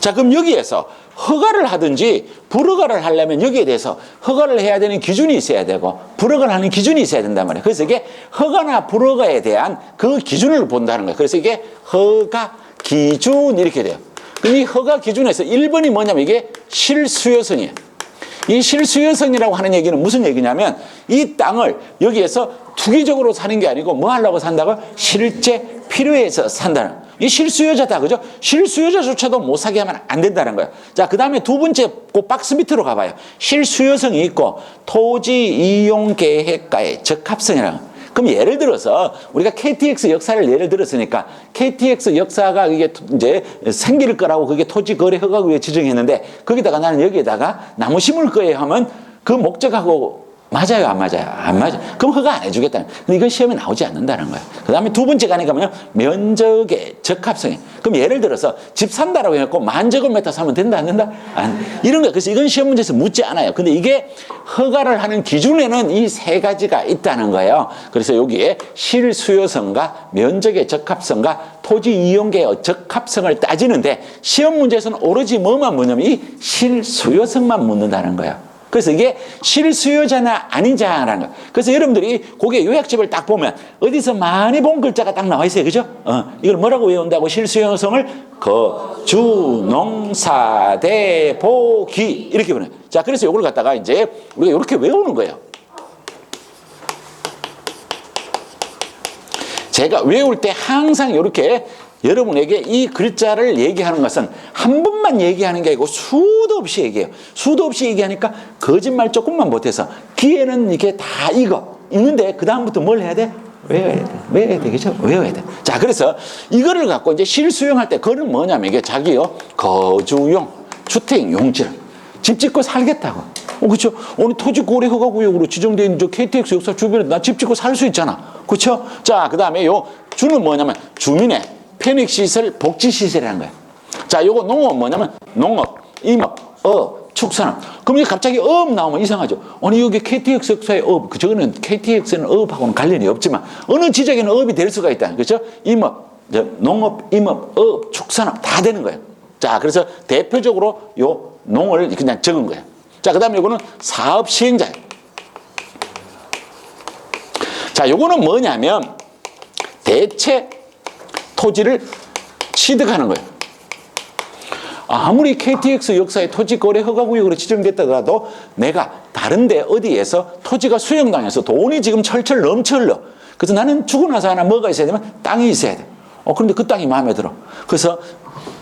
자, 그럼 여기에서 허가를 하든지 불허가를 하려면 여기에 대해서 허가를 해야 되는 기준이 있어야 되고 불허가를 하는 기준이 있어야 된단 말이에요. 그래서 이게 허가나 불허가에 대한 그 기준을 본다는 거예요. 그래서 이게 허가 기준 이렇게 돼요. 그럼 이 허가 기준에서 1번이 뭐냐면 이게 실수요성이에요. 이 실수요성이라고 하는 얘기는 무슨 얘기냐면 이 땅을 여기에서 투기적으로 사는 게 아니고 뭐 하려고 산다고? 실제 필요해서 산다는 거예요. 이 실수요자다, 그죠? 실수요자조차도 못 사게 하면 안 된다는 거예요. 자, 그 다음에 두 번째 그 박스 밑으로 가봐요. 실수요성이 있고 토지 이용 계획과의 적합성이라는 거예요. 그럼 예를 들어서 우리가 KTX 역사를 예를 들었으니까 KTX 역사가 이게 이제 생길 거라고 그게 토지 거래 허가구에 지정했는데 거기다가 나는 여기에다가 나무 심을 거예요 하면 그 목적하고 맞아요, 안 맞아요? 안 맞아요. 그럼 허가 안 해주겠다는 거예요. 근데 이건 시험에 나오지 않는다는 거예요. 그 다음에 두 번째 가니까 뭐냐? 면적의 적합성이. 그럼 예를 들어서 집 산다라고 해갖고 10,000제곱미터 사면 된다, 안 된다? 이런 거. 그래서 이건 시험 문제에서 묻지 않아요. 근데 이게 허가를 하는 기준에는 이 세 가지가 있다는 거예요. 그래서 여기에 실수요성과 면적의 적합성과 토지 이용계의 적합성을 따지는데 시험 문제에서는 오로지 뭐만 묻냐면 이 실수요성만 묻는다는 거예요. 그래서 이게 실수요자나 아닌자라는 거예요. 그래서 여러분들이 거기에 요약집을 딱 보면 어디서 많이 본 글자가 딱 나와 있어요. 그죠? 이걸 뭐라고 외운다고? 실수요성을 거주, 농사, 대, 보기 이렇게 보내요. 자, 그래서 이걸 갖다가 이제 우리가 이렇게 외우는 거예요. 제가 외울 때 항상 이렇게 여러분에게 이 글자를 얘기하는 것은 한 번만 얘기하는 게 아니고 수도 없이 얘기해요. 수도 없이 얘기하니까 거짓말 조금만 못해서 귀에는 이게 다 있는데 그 다음부터 뭘 해야 돼? 외워야 돼. 외워야 되겠죠? 외워야 돼. 자, 그래서 이거를 갖고 이제 실수용할 때 그거는 뭐냐면 이게 자기요 거주용, 주택 용지를 집 짓고 살겠다고. 그렇죠? 오늘 토지 고래 허가구역으로 지정되어 있는 저 KTX 역사 주변에 나 집 짓고 살 수 있잖아. 그렇죠? 자, 그 다음에 요 주는 뭐냐면 주민의 편익시설, 복지시설이라는 거예요. 자, 요거 농업 뭐냐면 농업, 임업, 축산업. 그럼 이게 갑자기 어업 나오면 이상하죠. 아니, 여기 KTX 역사의 어업, 저거는 KTX는 어업하고는 관련이 없지만 어느 지역에는 어업이 될 수가 있다. 그렇죠? 임업, 농업, 임업, 어업, 축산업 다 되는 거예요. 자, 그래서 대표적으로 요 농을 그냥 적은 거예요. 자, 그 다음에 요거는 사업 시행자예요. 자, 요거는 뭐냐면 대체 토지를 취득하는 거예요. 아무리 KTX 역사의 토지 거래 허가구역으로 지정됐다더라도 내가 다른데 어디에서 토지가 수용당해서 돈이 지금 철철 넘쳐 흘러. 그래서 나는 죽고 나서 하나 뭐가 있어야 되면 땅이 있어야 돼. 그런데 그 땅이 마음에 들어. 그래서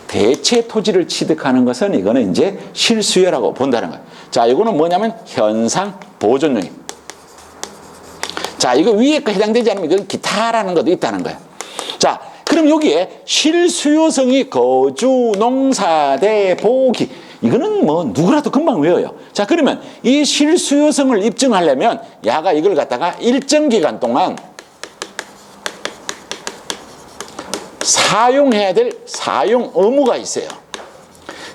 대체 토지를 취득하는 것은 이거는 이제 실수요라고 본다는 거예요. 자, 이거는 뭐냐면 현상 보존용입니다. 자, 이거 위에 거 해당되지 않으면 이건 기타라는 것도 있다는 거예요. 자, 그럼 여기에 실수요성이 거주, 농사, 대, 보기. 이거는 뭐 누구라도 금방 외워요. 자, 그러면 이 실수요성을 입증하려면 야가 이걸 갖다가 일정 기간 동안 사용해야 될 사용 의무가 있어요.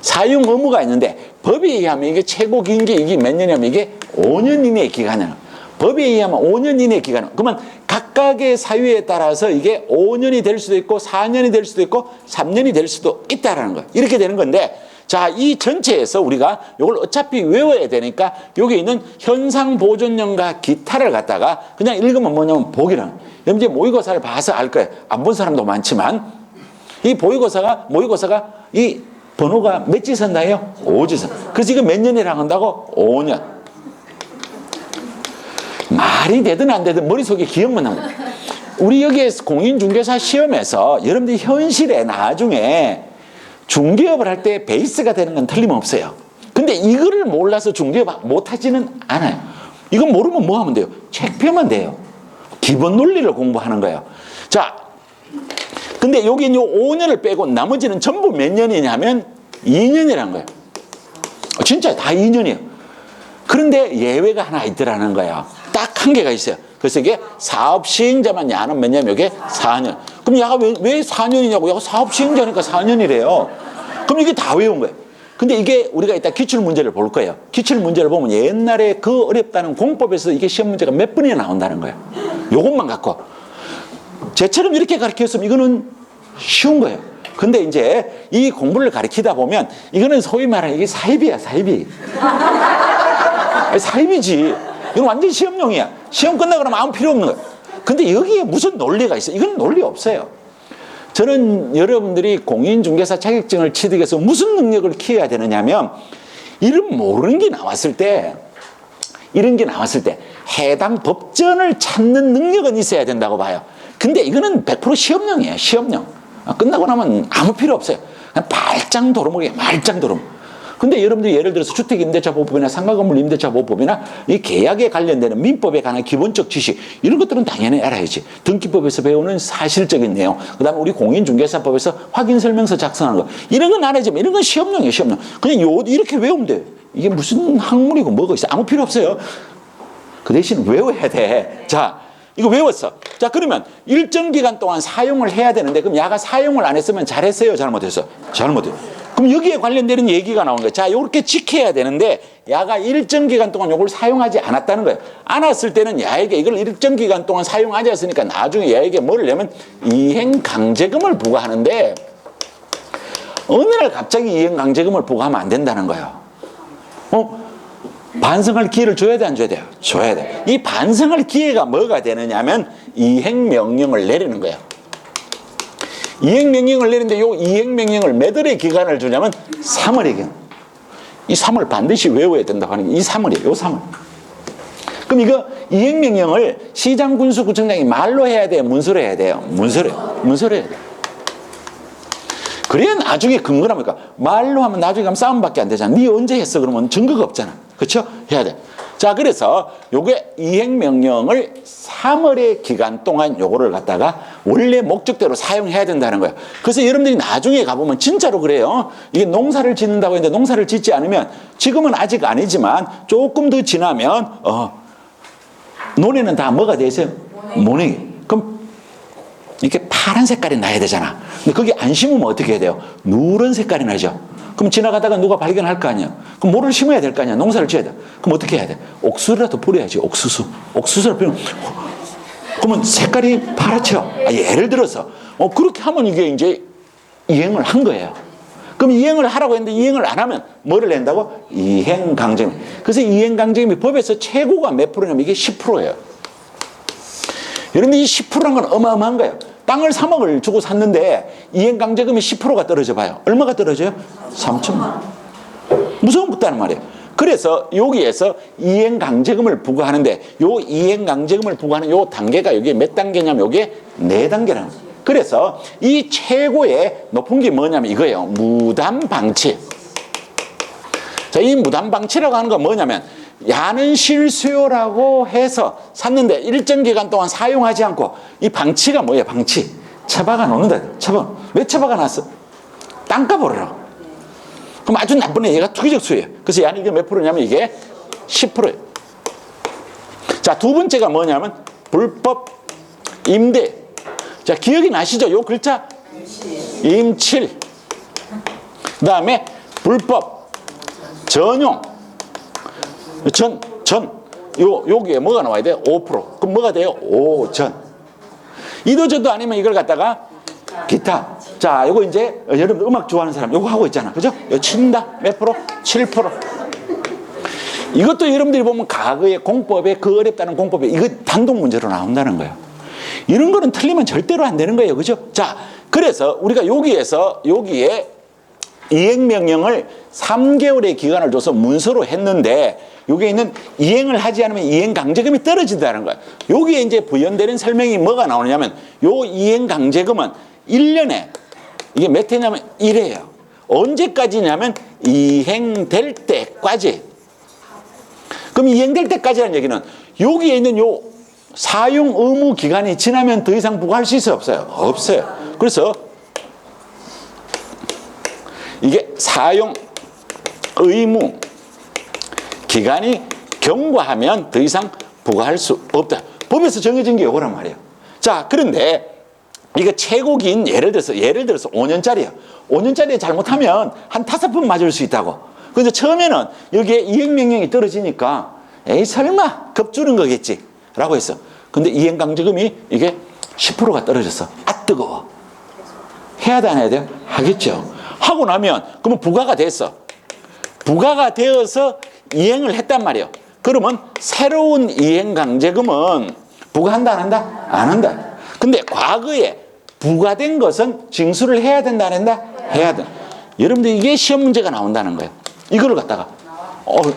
사용 의무가 있는데 법에 의하면 이게 최고 긴 게 이게 몇 년이냐면 이게 5년 이내의 기간이에요. 법에 의하면 5년 이내의 기간. 그러면 각각의 사유에 따라서 이게 5년이 될 수도 있고 4년이 될 수도 있고 3년이 될 수도 있다라는 거예요. 이렇게 되는 건데 자, 이 전체에서 우리가 이걸 어차피 외워야 되니까 여기 있는 현상 보존령과 기타를 갖다가 그냥 읽으면 뭐냐면 보기라는 거예요. 이제 모의고사를 봐서 알 거예요. 안 본 사람도 많지만 이 모의고사가 이 번호가 몇 지선 나요? 5지선. 그래서 이거 몇 년이라고 한다고? 5년. 말이 되든 안 되든 머릿속에 기억만 나옵니다. 우리 여기에 공인중개사 시험에서 여러분들이 현실에 나중에 중개업을 할 때 베이스가 되는 건 틀림없어요. 근데 이거를 몰라서 중개업 못하지는 않아요. 이건 모르면 뭐 하면 돼요? 책 펴면 돼요. 기본 논리를 공부하는 거예요. 자, 근데 여기 요 5년을 빼고 나머지는 전부 몇 년이냐면 2년이라는 거예요. 진짜 다 2년이에요. 그런데 예외가 하나 있더라는 거예요. 딱 한 개가 있어요. 그래서 이게 사업 시행자만 야는 뭐냐면 이게 4년. 그럼 야가 왜 4년이냐고? 야가 사업 시행자니까 4년이래요. 그럼 이게 다 외운 거예요. 근데 이게 우리가 이따 기출 문제를 볼 거예요. 기출 문제를 보면 옛날에 그 어렵다는 공법에서 이게 시험 문제가 몇 번이나 나온다는 거예요. 요것만 갖고. 쟤처럼 이렇게 가르쳤으면 이거는 쉬운 거예요. 근데 이제 이 공부를 가르치다 보면 이거는 소위 말하는 이게 사입이야, 사입이. 사입이지. 이건 완전 시험용이야. 시험 끝나고 나면 아무 필요 없는 거야. 근데 여기에 무슨 논리가 있어? 이건 논리 없어요. 저는 여러분들이 공인중개사 자격증을 취득해서 무슨 능력을 키워야 되느냐면 이런 모르는 게 나왔을 때 이런 게 나왔을 때 해당 법전을 찾는 능력은 있어야 된다고 봐요. 근데 이거는 100% 시험용이에요. 시험용. 끝나고 나면 아무 필요 없어요. 그냥 말짱도루묵이에요. 말짱도루묵. 근데 여러분들이 예를 들어서 주택임대차보호법이나 상가건물임대차보호법이나 이 계약에 관련되는 민법에 관한 기본적 지식 이런 것들은 당연히 알아야지. 등기법에서 배우는 사실적인 내용, 그다음에 우리 공인중개사법에서 확인설명서 작성하는 거 이런 건 알아야지만 이런 건 시험용이에요. 시험용. 그냥 이렇게 외우면 돼. 이게 무슨 학문이고 뭐가 있어. 아무 필요 없어요. 그 대신 외워야 돼. 자, 이거 외웠어. 자, 그러면 일정 기간 동안 사용을 해야 되는데 그럼 야가 사용을 안 했으면 잘했어요? 잘못했어? 잘못했어. 그럼 여기에 관련되는 얘기가 나오는 거예요. 자, 요렇게 지켜야 되는데 야가 일정 기간 동안 요걸 사용하지 않았다는 거예요. 안 왔을 때는 야에게 이걸 일정 기간 동안 사용하지 않았으니까 나중에 야에게 뭐를 내면 이행강제금을 부과하는데 어느 날 갑자기 이행강제금을 부과하면 안 된다는 거예요. 반성할 기회를 줘야 돼, 안 줘야 돼요? 줘야 돼. 이 반성할 기회가 뭐가 되느냐면 이행명령을 내리는 거예요. 이행명령을 내리는데 이 이행명령을 몇 월의 기간을 주냐면 3월의 기간. 이 3월 반드시 외워야 된다고 하는 게 이 3월이에요. 이 3월. 그럼 이거 이행명령을 시장군수구청장이 말로 해야 돼요? 문서로 해야 돼요? 문서로 해야 돼요. 그래야 나중에 근거라 보니까 말로 하면 나중에 가면 싸움밖에 안 되잖아. 네 언제 했어? 그러면 증거가 없잖아. 그렇죠? 해야 돼. 자, 그래서 요게 이행명령을 3월의 기간 동안 요거를 갖다가 원래 목적대로 사용해야 된다는 거예요. 그래서 여러분들이 나중에 가보면 진짜로 그래요. 이게 농사를 짓는다고 했는데 농사를 짓지 않으면 지금은 아직 아니지만 조금 더 지나면 논에는 다 뭐가 돼 있어요? 모내기. 그럼 이렇게 파란 색깔이 나야 되잖아. 근데 그게 안 심으면 어떻게 해야 돼요? 누런 색깔이 나죠. 그럼 지나가다가 누가 발견할 거 아니야. 그럼 뭐를 심어야 될 거 아니야. 농사를 지어야 돼. 그럼 어떻게 해야 돼? 옥수수라도 뿌려야지. 옥수수를 뿌리면 그러면 색깔이 파랗죠. 예를 들어서 그렇게 하면 이게 이제 이행을 한 거예요. 그럼 이행을 하라고 했는데 이행을 안 하면 뭐를 낸다고? 이행강제금. 그래서 이행강제금이 법에서 최고가 몇 프로냐면 이게 10%예요. 여러분들 이 10%란 건 어마어마한 거예요. 땅을 3억을 주고 샀는데 이행강제금이 10%가 떨어져 봐요. 얼마가 떨어져요? 3천만 원. 무서운 것다는 말이에요. 그래서 여기에서 이행강제금을 부과하는데 요 이행강제금을 부과하는 요 단계가 여기 몇 단계냐면 요게 4단계라는 거예요. 그래서 이 최고의 높은 게 뭐냐면 이거예요. 무담방치. 자, 이 무담방치라고 하는 건 뭐냐면 야는 실수요라고 해서 샀는데 일정 기간 동안 사용하지 않고 이 방치가 뭐예요? 방치. 처박아 놓는다. 왜 처박아 놨어? 땅값 오르라고. 그럼 아주 나쁜 애 얘가 투기적 수예요. 그래서 야는 이게 몇 프로냐면 이게 10%예요. 자, 두 번째가 뭐냐면 불법 임대. 자, 기억이 나시죠? 요 글자 임칠. 그 다음에 불법 전용. 여기에 뭐가 나와야 돼요? 5%. 그럼 뭐가 돼요? 오전. 이도저도 아니면 이걸 갖다가 기타. 자, 요거 이제 여러분들 음악 좋아하는 사람 요거 하고 있잖아. 그죠? 요 친다. 몇 프로? 7%. 이것도 여러분들이 보면 과거의 공법에 그 어렵다는 공법에 이거 단독 문제로 나온다는 거예요. 이런 거는 틀리면 절대로 안 되는 거예요. 그죠? 자, 그래서 우리가 여기에 이행명령을 3개월의 기간을 줘서 문서로 했는데 여기에 있는 이행을 하지 않으면 이행강제금이 떨어진다는 거예요. 여기에 이제 부연되는 설명이 뭐가 나오냐면 요 이행강제금은 1년에 이게 몇 해냐면 1회예요. 언제까지냐면 이행될 때까지. 그럼 이행될 때까지라는 얘기는 여기에 있는 요 사용 의무 기간이 지나면 더 이상 부과할 수 있어요, 없어요? 없어요. 그래서 이게 사용 의무 기간이 경과하면 더 이상 부과할 수 없다. 법에서 정해진 게 이거란 말이에요. 자, 그런데 이거 최고 긴 예를 들어서 5년짜리예요. 5년짜리 잘못하면 한 5번 맞을 수 있다고. 근데 처음에는 여기에 이행명령이 떨어지니까 에이 설마 겁주는 거겠지 라고 했어. 근데 이행강제금이 이게 10%가 떨어졌어. 아 뜨거워. 해야 돼 안 해야 돼요? 하겠죠. 하고 나면 그러면 부과가 됐어. 부과가 되어서 이행을 했단 말이에요. 그러면 새로운 이행강제금은 부과한다 안 한다? 안 한다. 근데 과거에 부과된 것은 징수를 해야 된다 안 한다? 해야 돼. 여러분들 이게 시험 문제가 나온다는 거예요. 이거를 갖다가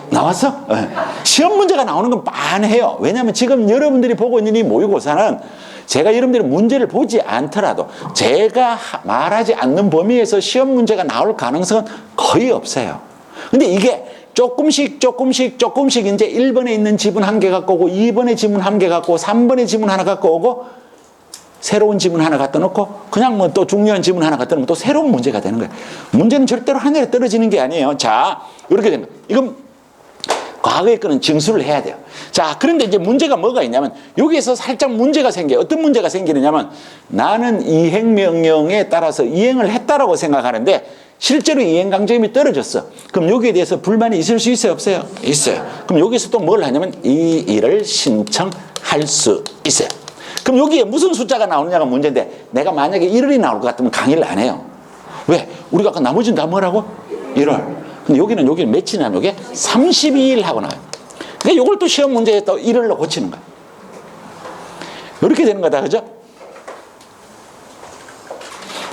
나왔어? 네. 시험 문제가 나오는 건 빤해요. 왜냐하면 지금 여러분들이 보고 있는 이 모의고사는 제가 여러분들이 문제를 보지 않더라도 제가 말하지 않는 범위에서 시험 문제가 나올 가능성은 거의 없어요. 근데 이게 조금씩 이제 1번에 있는 지문 한 개 갖고 오고 2번에 지문 한 개 갖고 오고 3번에 지문 하나 갖고 오고 새로운 지문 하나 갖다 놓고 그냥 뭐 또 중요한 지문 하나 갖다 놓으면 또 새로운 문제가 되는 거예요. 문제는 절대로 하늘에 떨어지는 게 아니에요. 자, 이렇게 됩니다. 이건 과거의 거는 징수를 해야 돼요. 자, 그런데 이제 문제가 뭐가 있냐면 여기에서 살짝 문제가 생겨요. 어떤 문제가 생기느냐면 나는 이행명령에 따라서 이행을 했다라고 생각하는데 실제로 이행강제금이 떨어졌어. 그럼 여기에 대해서 불만이 있을 수 있어요? 없어요? 있어요. 그럼 여기서 또 뭘 하냐면 이 일을 신청할 수 있어요. 그럼 여기에 무슨 숫자가 나오느냐가 문제인데 내가 만약에 1월이 나올 것 같으면 강의를 안 해요. 왜? 우리가 아까 나머지는 다 뭐라고? 1월. 근데 여기는 며칠이냐면 이게 32일 하고 나와요. 그러니까 이걸 또 시험 문제에 또 1월로 고치는 거야. 이렇게 되는 거다. 그죠?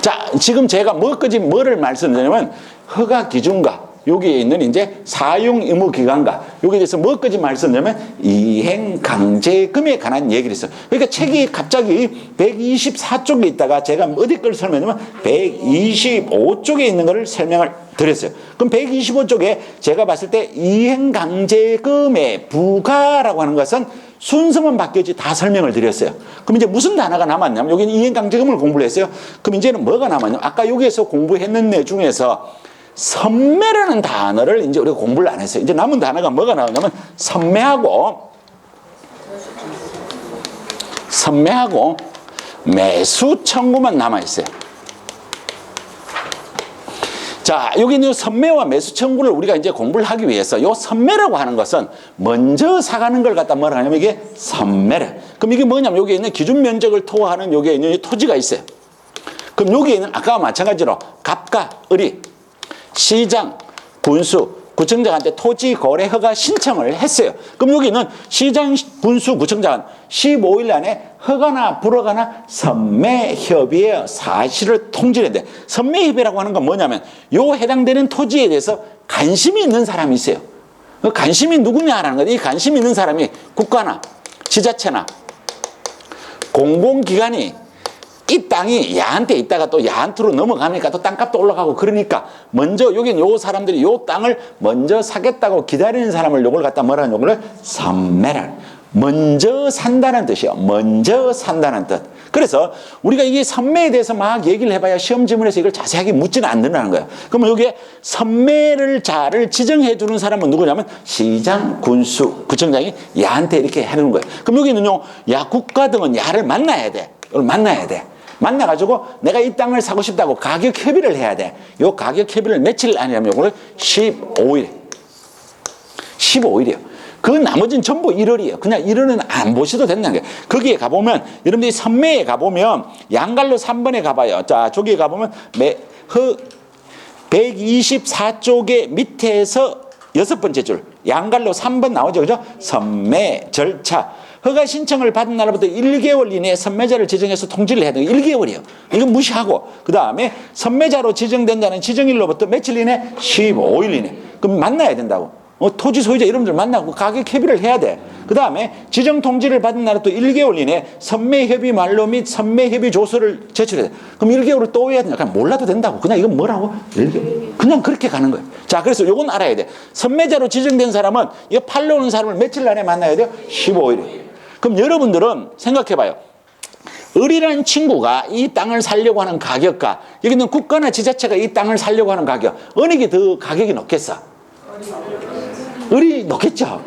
자, 지금 제가 뭐를 말씀드리냐면 허가 기준과 여기에 있는 이제 사용 의무 기간과 여기에 대해서 뭐까지 말씀드리냐면 이행 강제금에 관한 얘기를 했어요. 그러니까 책이 갑자기 124쪽에 있다가 제가 어디 걸 설명하냐면 125쪽에 있는 거를 설명을 드렸어요. 그럼 125쪽에 제가 봤을 때 이행 강제금의 부과라고 하는 것은 순서만 바뀌었지 다 설명을 드렸어요. 그럼 이제 무슨 단어가 남았냐면 여기는 이행 강제금을 공부를 했어요. 그럼 이제는 뭐가 남았냐면 아까 여기에서 공부했는 내 중에서 선매라는 단어를 이제 우리가 공부를 안 했어요. 이제 남은 단어가 뭐가 나오냐면 선매하고 매수 청구만 남아 있어요. 자, 여기 있는 선매와 매수 청구를 우리가 이제 공부를 하기 위해서 요 선매라고 하는 것은 먼저 사가는 걸 갖다 뭐라 하냐면 이게 선매래. 그럼 이게 뭐냐면 여기에 있는 기준 면적을 토하는 여기에 있는 토지가 있어요. 그럼 여기에 있는 아까와 마찬가지로 갑과 을이 시장, 군수, 구청장한테 토지 거래 허가 신청을 했어요. 그럼 여기는 시장, 군수, 구청장은 15일 안에 허가나 불허가나 선매협의의 사실을 통지해야 돼. 선매협의라고 하는 건 뭐냐면 요 해당되는 토지에 대해서 관심이 있는 사람이 있어요. 그 관심이 누구냐라는 거예요. 이 관심이 있는 사람이 국가나 지자체나 공공기관이 이 땅이 야한테 있다가 또 야한테로 넘어가니까 또 땅값도 올라가고 그러니까 먼저 여기는 요 사람들이 요 땅을 먼저 사겠다고 기다리는 사람을 요걸 갖다 뭐라는 요걸 선매를 먼저 산다는 뜻이에요. 먼저 산다는 뜻. 그래서 우리가 이게 선매에 대해서 막 얘기를 해봐야 시험 지문에서 이걸 자세하게 묻지는 않는다는 거예요. 그러면 여기에 선매를 자를 지정해 주는 사람은 누구냐면 시장, 군수, 구청장이 야한테 이렇게 해주는 거예요. 그럼 여기는요, 야 국가 등은 야를 만나야 돼. 만나야 돼. 만나가지고 내가 이 땅을 사고 싶다고 가격 협의를 해야 돼. 요 가격 협의를 며칠 하냐면 요거를 15일. 15일이에요. 그 나머지는 전부 1월이에요. 그냥 1월은 안 보셔도 된다는 거예요. 거기에 가보면 여러분들이 선매에 가보면 양갈로 3번에 가봐요. 자, 저기에 가보면 124쪽의 밑에서 6번째 줄 양갈로 3번 나오죠. 그죠? 선매 절차. 허가 신청을 받은 날부터 1개월 이내에 선매자를 지정해서 통지를 해야 돼요. 1개월이에요. 이건 무시하고 그 다음에 선매자로 지정된다는 지정일로부터 며칠 이내? 15일 이내. 그럼 만나야 된다고. 토지 소유자 이름들 만나고 가격 협의를 해야 돼. 그 다음에 지정 통지를 받은 날에 또 1개월 이내 선매협의 만료 및 선매협의 조서를 제출해야 돼. 그럼 1개월을 또 해야 되냐? 그냥 몰라도 된다고. 그냥 이건 뭐라고? 1개월. 그냥 그렇게 가는 거예요. 자, 그래서 요건 알아야 돼. 선매자로 지정된 사람은 이거 팔러 오는 사람을 며칠 안에 만나야 돼요? 15일. 그럼 여러분들은 생각해봐요. 을이라는 친구가 이 땅을 살려고 하는 가격과 여기는 국가나 지자체가 이 땅을 살려고 하는 가격, 어느 게 더 가격이 높겠어? 을이 높겠죠.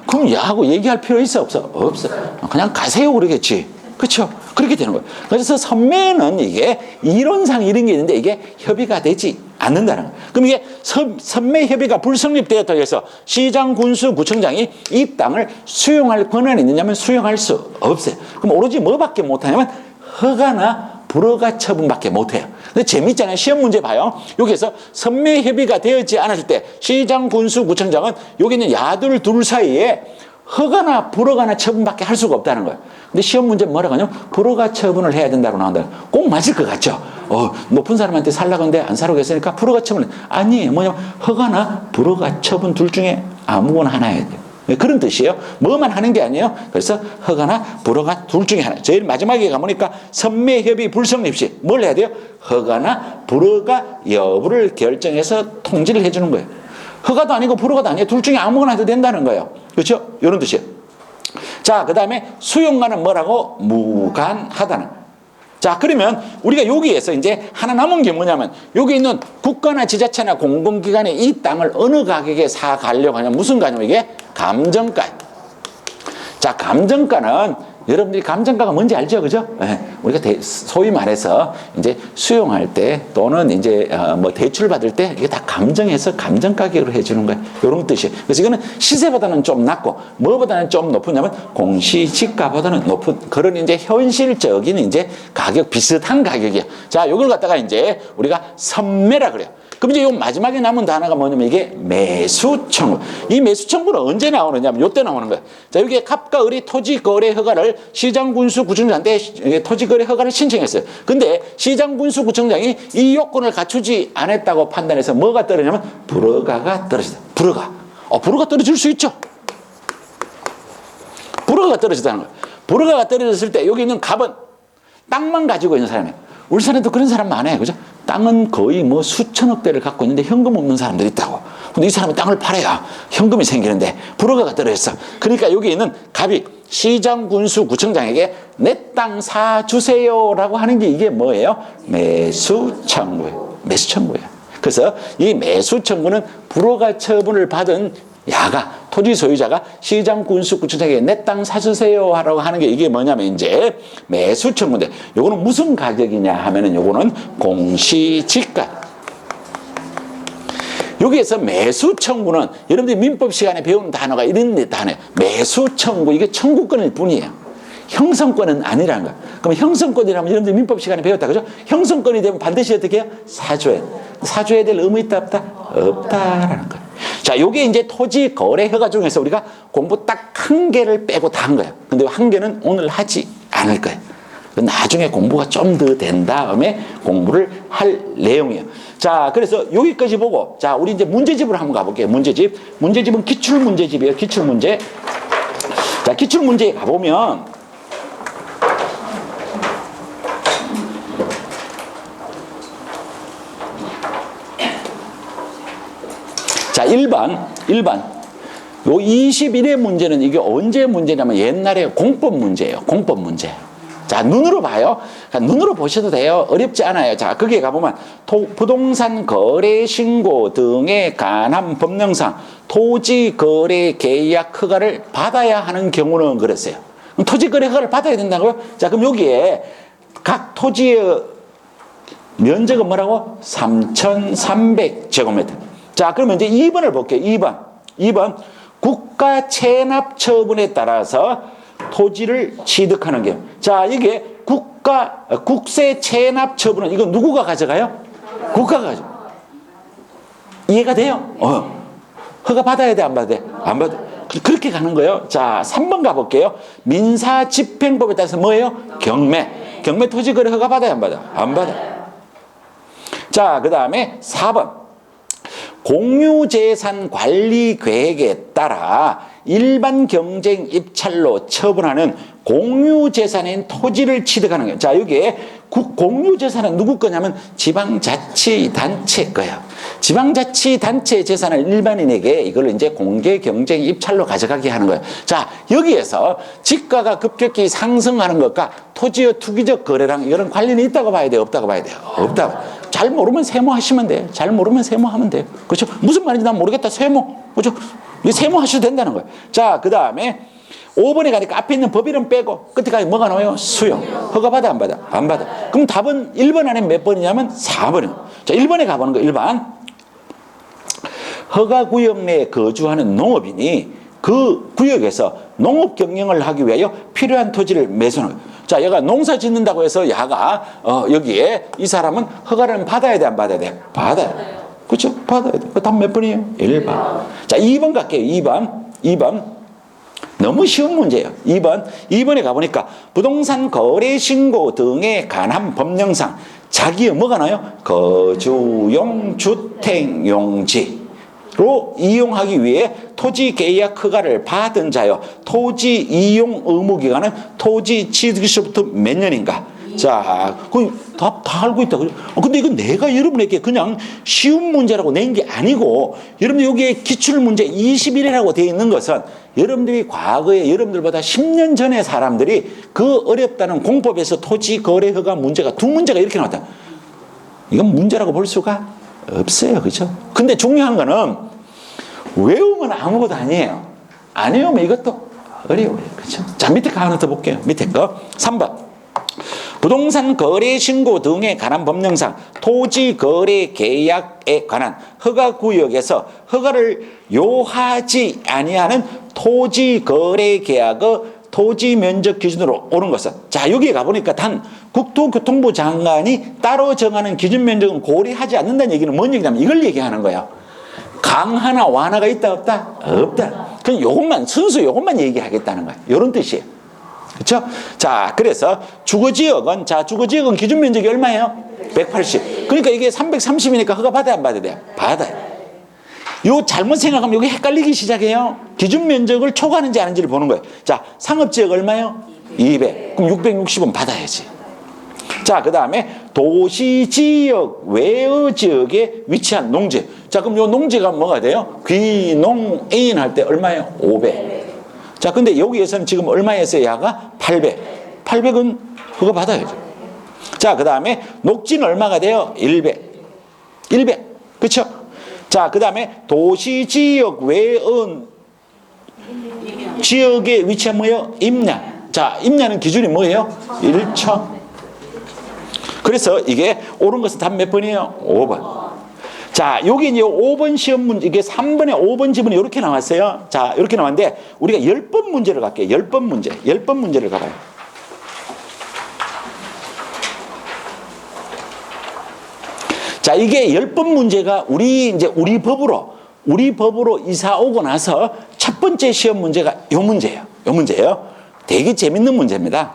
그럼 야하고 얘기할 필요 있어 없어? 없어. 그냥 가세요 그러겠지. 그렇죠? 그렇게 되는 거예요. 그래서 선매는 이게 이론상 이런 게 있는데 이게 협의가 되지 않는다는 거예요. 그럼 이게 선매 협의가 불성립되었다고 해서 시장, 군수, 구청장이 이 땅을 수용할 권한이 있느냐면 수용할 수 없어요. 그럼 오로지 뭐밖에 못하냐면 허가나 불허가 처분밖에 못해요. 근데 재밌잖아요. 시험 문제 봐요. 여기에서 선매 협의가 되었지 않았을 때 시장, 군수, 구청장은 여기 있는 야들 둘 사이에 허가나 불허가나 처분밖에 할 수가 없다는 거예요. 근데 시험 문제 뭐라고 하냐면 불허가 처분을 해야 된다고 나온다. 꼭 맞을 것 같죠? 높은 사람한테 살라고 하는데 안 사려고 했으니까 불허가 처분은 아니에요. 뭐냐면 허가나 불허가 처분 둘 중에 아무거나 하나여야 돼요. 그런 뜻이에요. 뭐만 하는 게 아니에요. 그래서 허가나 불허가 둘 중에 하나. 제일 마지막에 가보니까 선매협의 불성립 시 뭘 해야 돼요? 허가나 불허가 여부를 결정해서 통지를 해주는 거예요. 허가도 아니고 불허가도 아니에요. 둘 중에 아무거나 해도 된다는 거예요. 그렇죠? 이런 뜻이에요. 자, 그 다음에 수용과는 뭐라고? 무관하다는. 자, 그러면 우리가 여기에서 이제 하나 남은 게 뭐냐면 여기 있는 국가나 지자체나 공공기관에 이 땅을 어느 가격에 사가려고 하냐면 무슨 가냐면 이게 감정가. 자, 감정가는 여러분들이 감정가가 뭔지 알죠? 그죠? 네. 우리가 소위 말해서 이제 수용할 때 또는 이제 뭐 대출 받을 때 이게 다 감정해서 감정 가격으로 해주는 거예요. 이런 뜻이에요. 그래서 이거는 시세보다는 좀 낮고 뭐보다는 좀 높으냐면 공시지가보다는 높은 그런 이제 현실적인 이제 가격 비슷한 가격이에요. 자, 이걸 갖다가 이제 우리가 선매라 그래요. 그럼 이제 요 마지막에 남은 단어가 뭐냐면 이게 매수청구. 이 매수청구는 언제 나오느냐면 요때 나오는 거예요. 자, 여기에 갑과 을이 토지거래 허가를 시장, 군수, 구청장한테 토지거래 허가를 신청했어요. 근데 시장, 군수, 구청장이 이 요건을 갖추지 않았다고 판단해서 뭐가 떨어지냐면 불허가가 떨어진다. 불허가. 불허가 떨어질 수 있죠. 불허가가 떨어지다는 거예요. 불허가가 떨어졌을 때 여기 있는 갑은 땅만 가지고 있는 사람이에요. 울산에도 그런 사람 많아요. 그죠? 땅은 거의 뭐 수천억 대를 갖고 있는데 현금 없는 사람들이 있다고. 근데 이 사람은 땅을 팔아야 현금이 생기는데 불허가가 떨어졌어. 그러니까 여기 있는 갑이 시장, 군수, 구청장에게 내 땅 사주세요라고 하는 게 이게 뭐예요? 매수청구예요. 매수청구예요. 그래서 이 매수청구는 불허가 처분을 받은 야가 토지 소유자가 시장, 군수, 구청장에게 내 땅 사주세요 하라고 하는 게 이게 뭐냐면 이제 매수청구인데 요거는 무슨 가격이냐 하면은 요거는 공시지가. 여기에서 매수청구는 여러분들이 민법 시간에 배운 단어가 이런 단어예요. 매수청구 이게 청구권일 뿐이에요. 형성권은 아니라는 거예요. 그럼 형성권이라면 여러분들 민법 시간에 배웠다 그죠? 형성권이 되면 반드시 어떻게 해요? 사줘야 돼요. 사줘야 될 의무 있다 없다? 없다라는 거예요. 자, 요게 이제 토지 거래 허가 중에서 우리가 공부 딱 한 개를 빼고 다 한 거예요. 근데 한 개는 오늘 하지 않을 거예요. 나중에 공부가 좀 더 된 다음에 공부를 할 내용이에요. 자, 그래서 여기까지 보고, 자, 우리 이제 문제집으로 한번 가볼게요. 문제집. 문제집은 기출문제집이에요. 기출문제. 자, 기출문제에 가보면, 자, 1번. 요 21의 문제는 이게 언제 문제냐면 옛날에 공법 문제예요. 공법 문제. 자, 눈으로 봐요. 눈으로 보셔도 돼요. 어렵지 않아요. 자, 거기에 가보면 부동산 거래 신고 등에 관한 법령상 토지 거래 계약 허가를 받아야 하는 경우는 그랬어요. 그럼 토지 거래 허가를 받아야 된다고요? 자, 그럼 여기에 각 토지의 면적은 뭐라고? 3,300제곱미터. 자, 그러면 이제 2번을 볼게요. 2번. 국가 체납 처분에 따라서 토지를 취득하는 경우. 자, 이게 국세 체납 처분은 이거 누구가 가져가요? 국가가 가져. 이해가 돼요? 허가 받아야 돼, 안 받아야 돼? 안 받아. 그렇게 가는 거예요. 자, 3번 가볼게요. 민사집행법에 따라서 뭐예요? 경매 토지 거래 허가 받아야 안 받아? 안 받아. 자, 그 다음에 4번. 공유재산 관리 계획에 따라 일반 경쟁 입찰로 처분하는 공유재산인 토지를 취득하는 거예요. 자, 여기에 공유재산은 누구 거냐면 지방자치단체 거예요. 지방자치단체 재산을 일반인에게 이걸 이제 공개 경쟁 입찰로 가져가게 하는 거예요. 자, 여기에서 지가가 급격히 상승하는 것과 토지의 투기적 거래랑 이런 관련이 있다고 봐야 돼요? 없다고 봐야 돼요? 없다고. 잘 모르면 세무하시면 돼요. 잘 모르면 세무하면 돼요. 그렇죠? 무슨 말인지 난 모르겠다. 세무. 그렇죠? 세무하셔도 된다는 거예요. 자, 그 다음에 5번에 가니까 앞에 있는 법일은 빼고 끝에까지 뭐가 나와요? 수용. 허가받아 안 받아? 안 받아. 그럼 답은 1번 안에 몇 번이냐면 4번이에요. 자, 1번에 가보는 거 1번. 허가구역 내에 거주하는 농업인이 그 구역에서 농업 경영을 하기 위하여 필요한 토지를 매수하는 거예요. 자, 얘가 농사 짓는다고 해서 야가 여기에 이 사람은 허가를 받아야 돼, 안 받아야 돼? 받아야 돼. 그렇죠? 받아야 돼. 답 몇 번이에요? 1번. 자, 2번 갈게요. 2번. 너무 쉬운 문제예요. 2번에 가보니까 부동산 거래 신고 등에 관한 법령상 자기의 뭐가 나요? 거주용 주택용지로 이용하기 위해 토지 계약 허가를 받은 자여 토지 이용 의무 기간은 토지 취득 시부터 몇 년인가? 자, 다 알고 있다. 근데 이건 내가 여러분에게 그냥 쉬운 문제라고 낸 게 아니고, 여러분들 여기에 기출문제 21이라고 되어 있는 것은 여러분들이 과거에 여러분들보다 10년 전에 사람들이 그 어렵다는 공법에서 토지 거래 허가 문제가 2문제가 이렇게 나왔다. 이건 문제라고 볼 수가 없어요. 그렇죠? 근데 중요한 거는 외우면 아무것도 아니에요. 안 외우면 이것도 어려워요. 그렇죠? 자, 밑에 거 하나 더 볼게요. 밑에 거 3번. 부동산 거래 신고 등에 관한 법령상 토지 거래 계약에 관한 허가 구역에서 허가를 요하지 아니하는 토지 거래 계약의 토지 면적 기준으로 옳은 것은, 자, 여기에 가보니까 단 국토교통부 장관이 따로 정하는 기준 면적은 고려하지 않는다는 얘기는 뭔 얘기냐면 이걸 얘기하는 거예요. 강화나 완화가 있다 없다? 없다. 그럼 요것만 순수 요것만 얘기하겠다는 거예요. 이런 뜻이에요. 그렇죠? 자, 그래서 주거지역은 기준 면적이 얼마예요? 180. 그러니까 이게 330이니까 허가 받아야 안 받아야 돼요? 받아요. 요 잘못 생각하면 여기 헷갈리기 시작해요. 기준 면적을 초과하는지 아닌지를 보는 거예요. 자, 상업지역 얼마예요? 200. 그럼 660은 받아야지. 자, 그 다음에 도시지역 외의 지역에 위치한 농지. 자, 그럼 요 농지가 뭐가 돼요? 귀농인 할 때 얼마예요? 500. 자, 근데 여기에서는 지금 얼마였어요? 야가 800. 800은 그거 받아야죠. 자, 그 다음에 녹지는 얼마가 돼요? 100. 100. 그쵸? 자, 그 다음에 도시지역 외의 지역에 위치한 뭐예요? 임야. 자, 임야는 기준이 뭐예요? 1천. 그래서 이게 옳은 것은 답 몇 번이에요? 5번. 자, 여기 이제 5번 시험 문제, 이게 3번에 5번 지문이 이렇게 나왔어요. 자, 이렇게 나왔는데, 우리가 10번 문제를 갈게요. 10번 문제. 10번 문제를 가봐요. 자, 이게 10번 문제가 우리 법으로 이사 오고 나서 첫 번째 시험 문제가 요 문제예요. 되게 재밌는 문제입니다.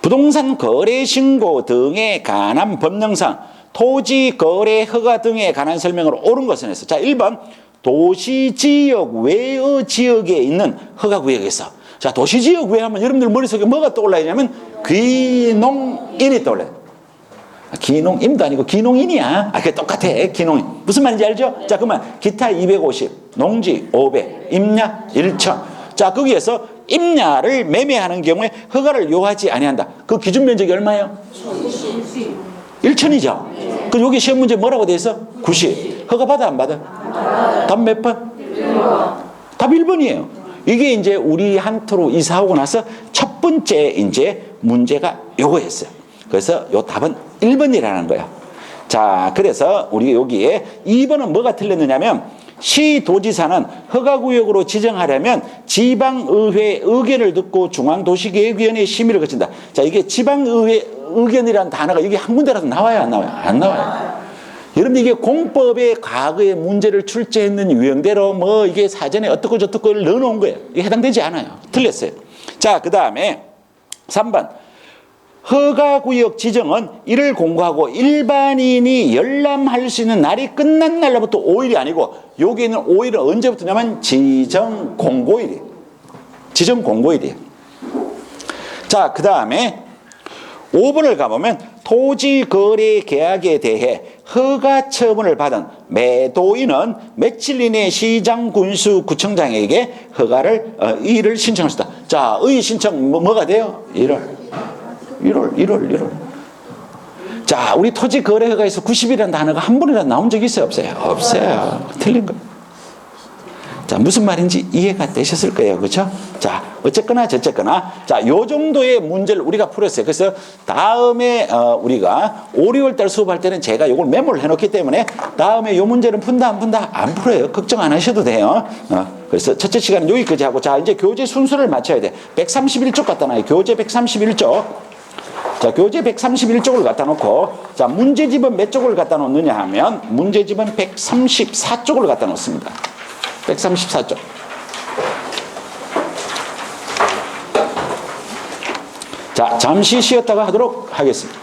부동산 거래 신고 등에 관한 법령상 토지 거래 허가 등에 관한 설명으로 옳은 것은 했어. 자, 1번 도시지역 외의 지역에 있는 허가구역에서, 자, 도시지역 외 하면 여러분들 머릿속에 뭐가 떠올라야냐면 귀농인이 떠올라요. 귀농임도 아니고 귀농인이야. 그게 똑같아. 귀농인. 무슨 말인지 알죠? 자, 그러면 기타 250, 농지 500, 임야 1000. 자, 거기에서 임야를 매매하는 경우에 허가를 요하지 아니한다. 그 기준 면적이 얼마예요? 1000이죠. 그 여기 시험 문제 뭐라고 돼 있어? 90. 허가 받아 안 받아? 답 몇 번? 1번. 답 1번이에요. 이게 이제 우리 한토로 이사 오고 나서 첫 번째 이제 문제가 요거였어요. 그래서 요 답은 1번이라는 거예요. 자, 그래서 우리 여기에 2번은 뭐가 틀렸느냐면, 시도지사는 허가구역으로 지정하려면 지방의회 의견을 듣고 중앙도시계획위원회의 심의를 거친다. 자, 이게 지방의회 의견이라는 단어가 여기 한 군데라도 나와요, 안 나와요? 안 나와요. 여러분, 이게 공법에 과거에 문제를 출제했는 유형대로 뭐 이게 사전에 어떻고 저떻고를 넣어놓은 거예요. 이게 해당되지 않아요. 틀렸어요. 자, 그 다음에 3번. 허가구역 지정은 이를 공고하고 일반인이 열람할 수 있는 날이 끝난 날로부터 5일이 아니고 여기는 5일은 언제부터냐면 지정 공고일이에요. 지정 공고일이에요. 자, 그 다음에 5번을 가보면 토지거래 계약에 대해 허가 처분을 받은 매도인은 며칠 이내에 시장군수구청장에게 허가를 이의를 신청할 수 있다. 자, 의의 신청 뭐가 돼요? 1월. 자, 우리 토지거래허가에서 90일이라는 단어가 한 번이라도 나온 적이 있어요? 없어요? 없어요. 틀린 거. 자, 무슨 말인지 이해가 되셨을 거예요. 그렇죠? 자, 어쨌거나 저쨌거나 자, 요 정도의 문제를 우리가 풀었어요. 그래서 다음에 우리가 5, 6월 달 수업할 때는 제가 요걸 메모를 해놓기 때문에 다음에 요 문제는 푼다 안 푼다? 안 풀어요. 걱정 안 하셔도 돼요. 그래서 첫째 시간은 여기까지 하고 자, 이제 교재 순서를 맞춰야 돼. 131쪽 갖다 놔요. 교재 131쪽. 자, 교재 131쪽을 갖다 놓고 자, 문제집은 몇 쪽을 갖다 놓느냐 하면 문제집은 134쪽을 갖다 놓습니다. 134쪽. 자, 잠시 쉬었다가 하도록 하겠습니다.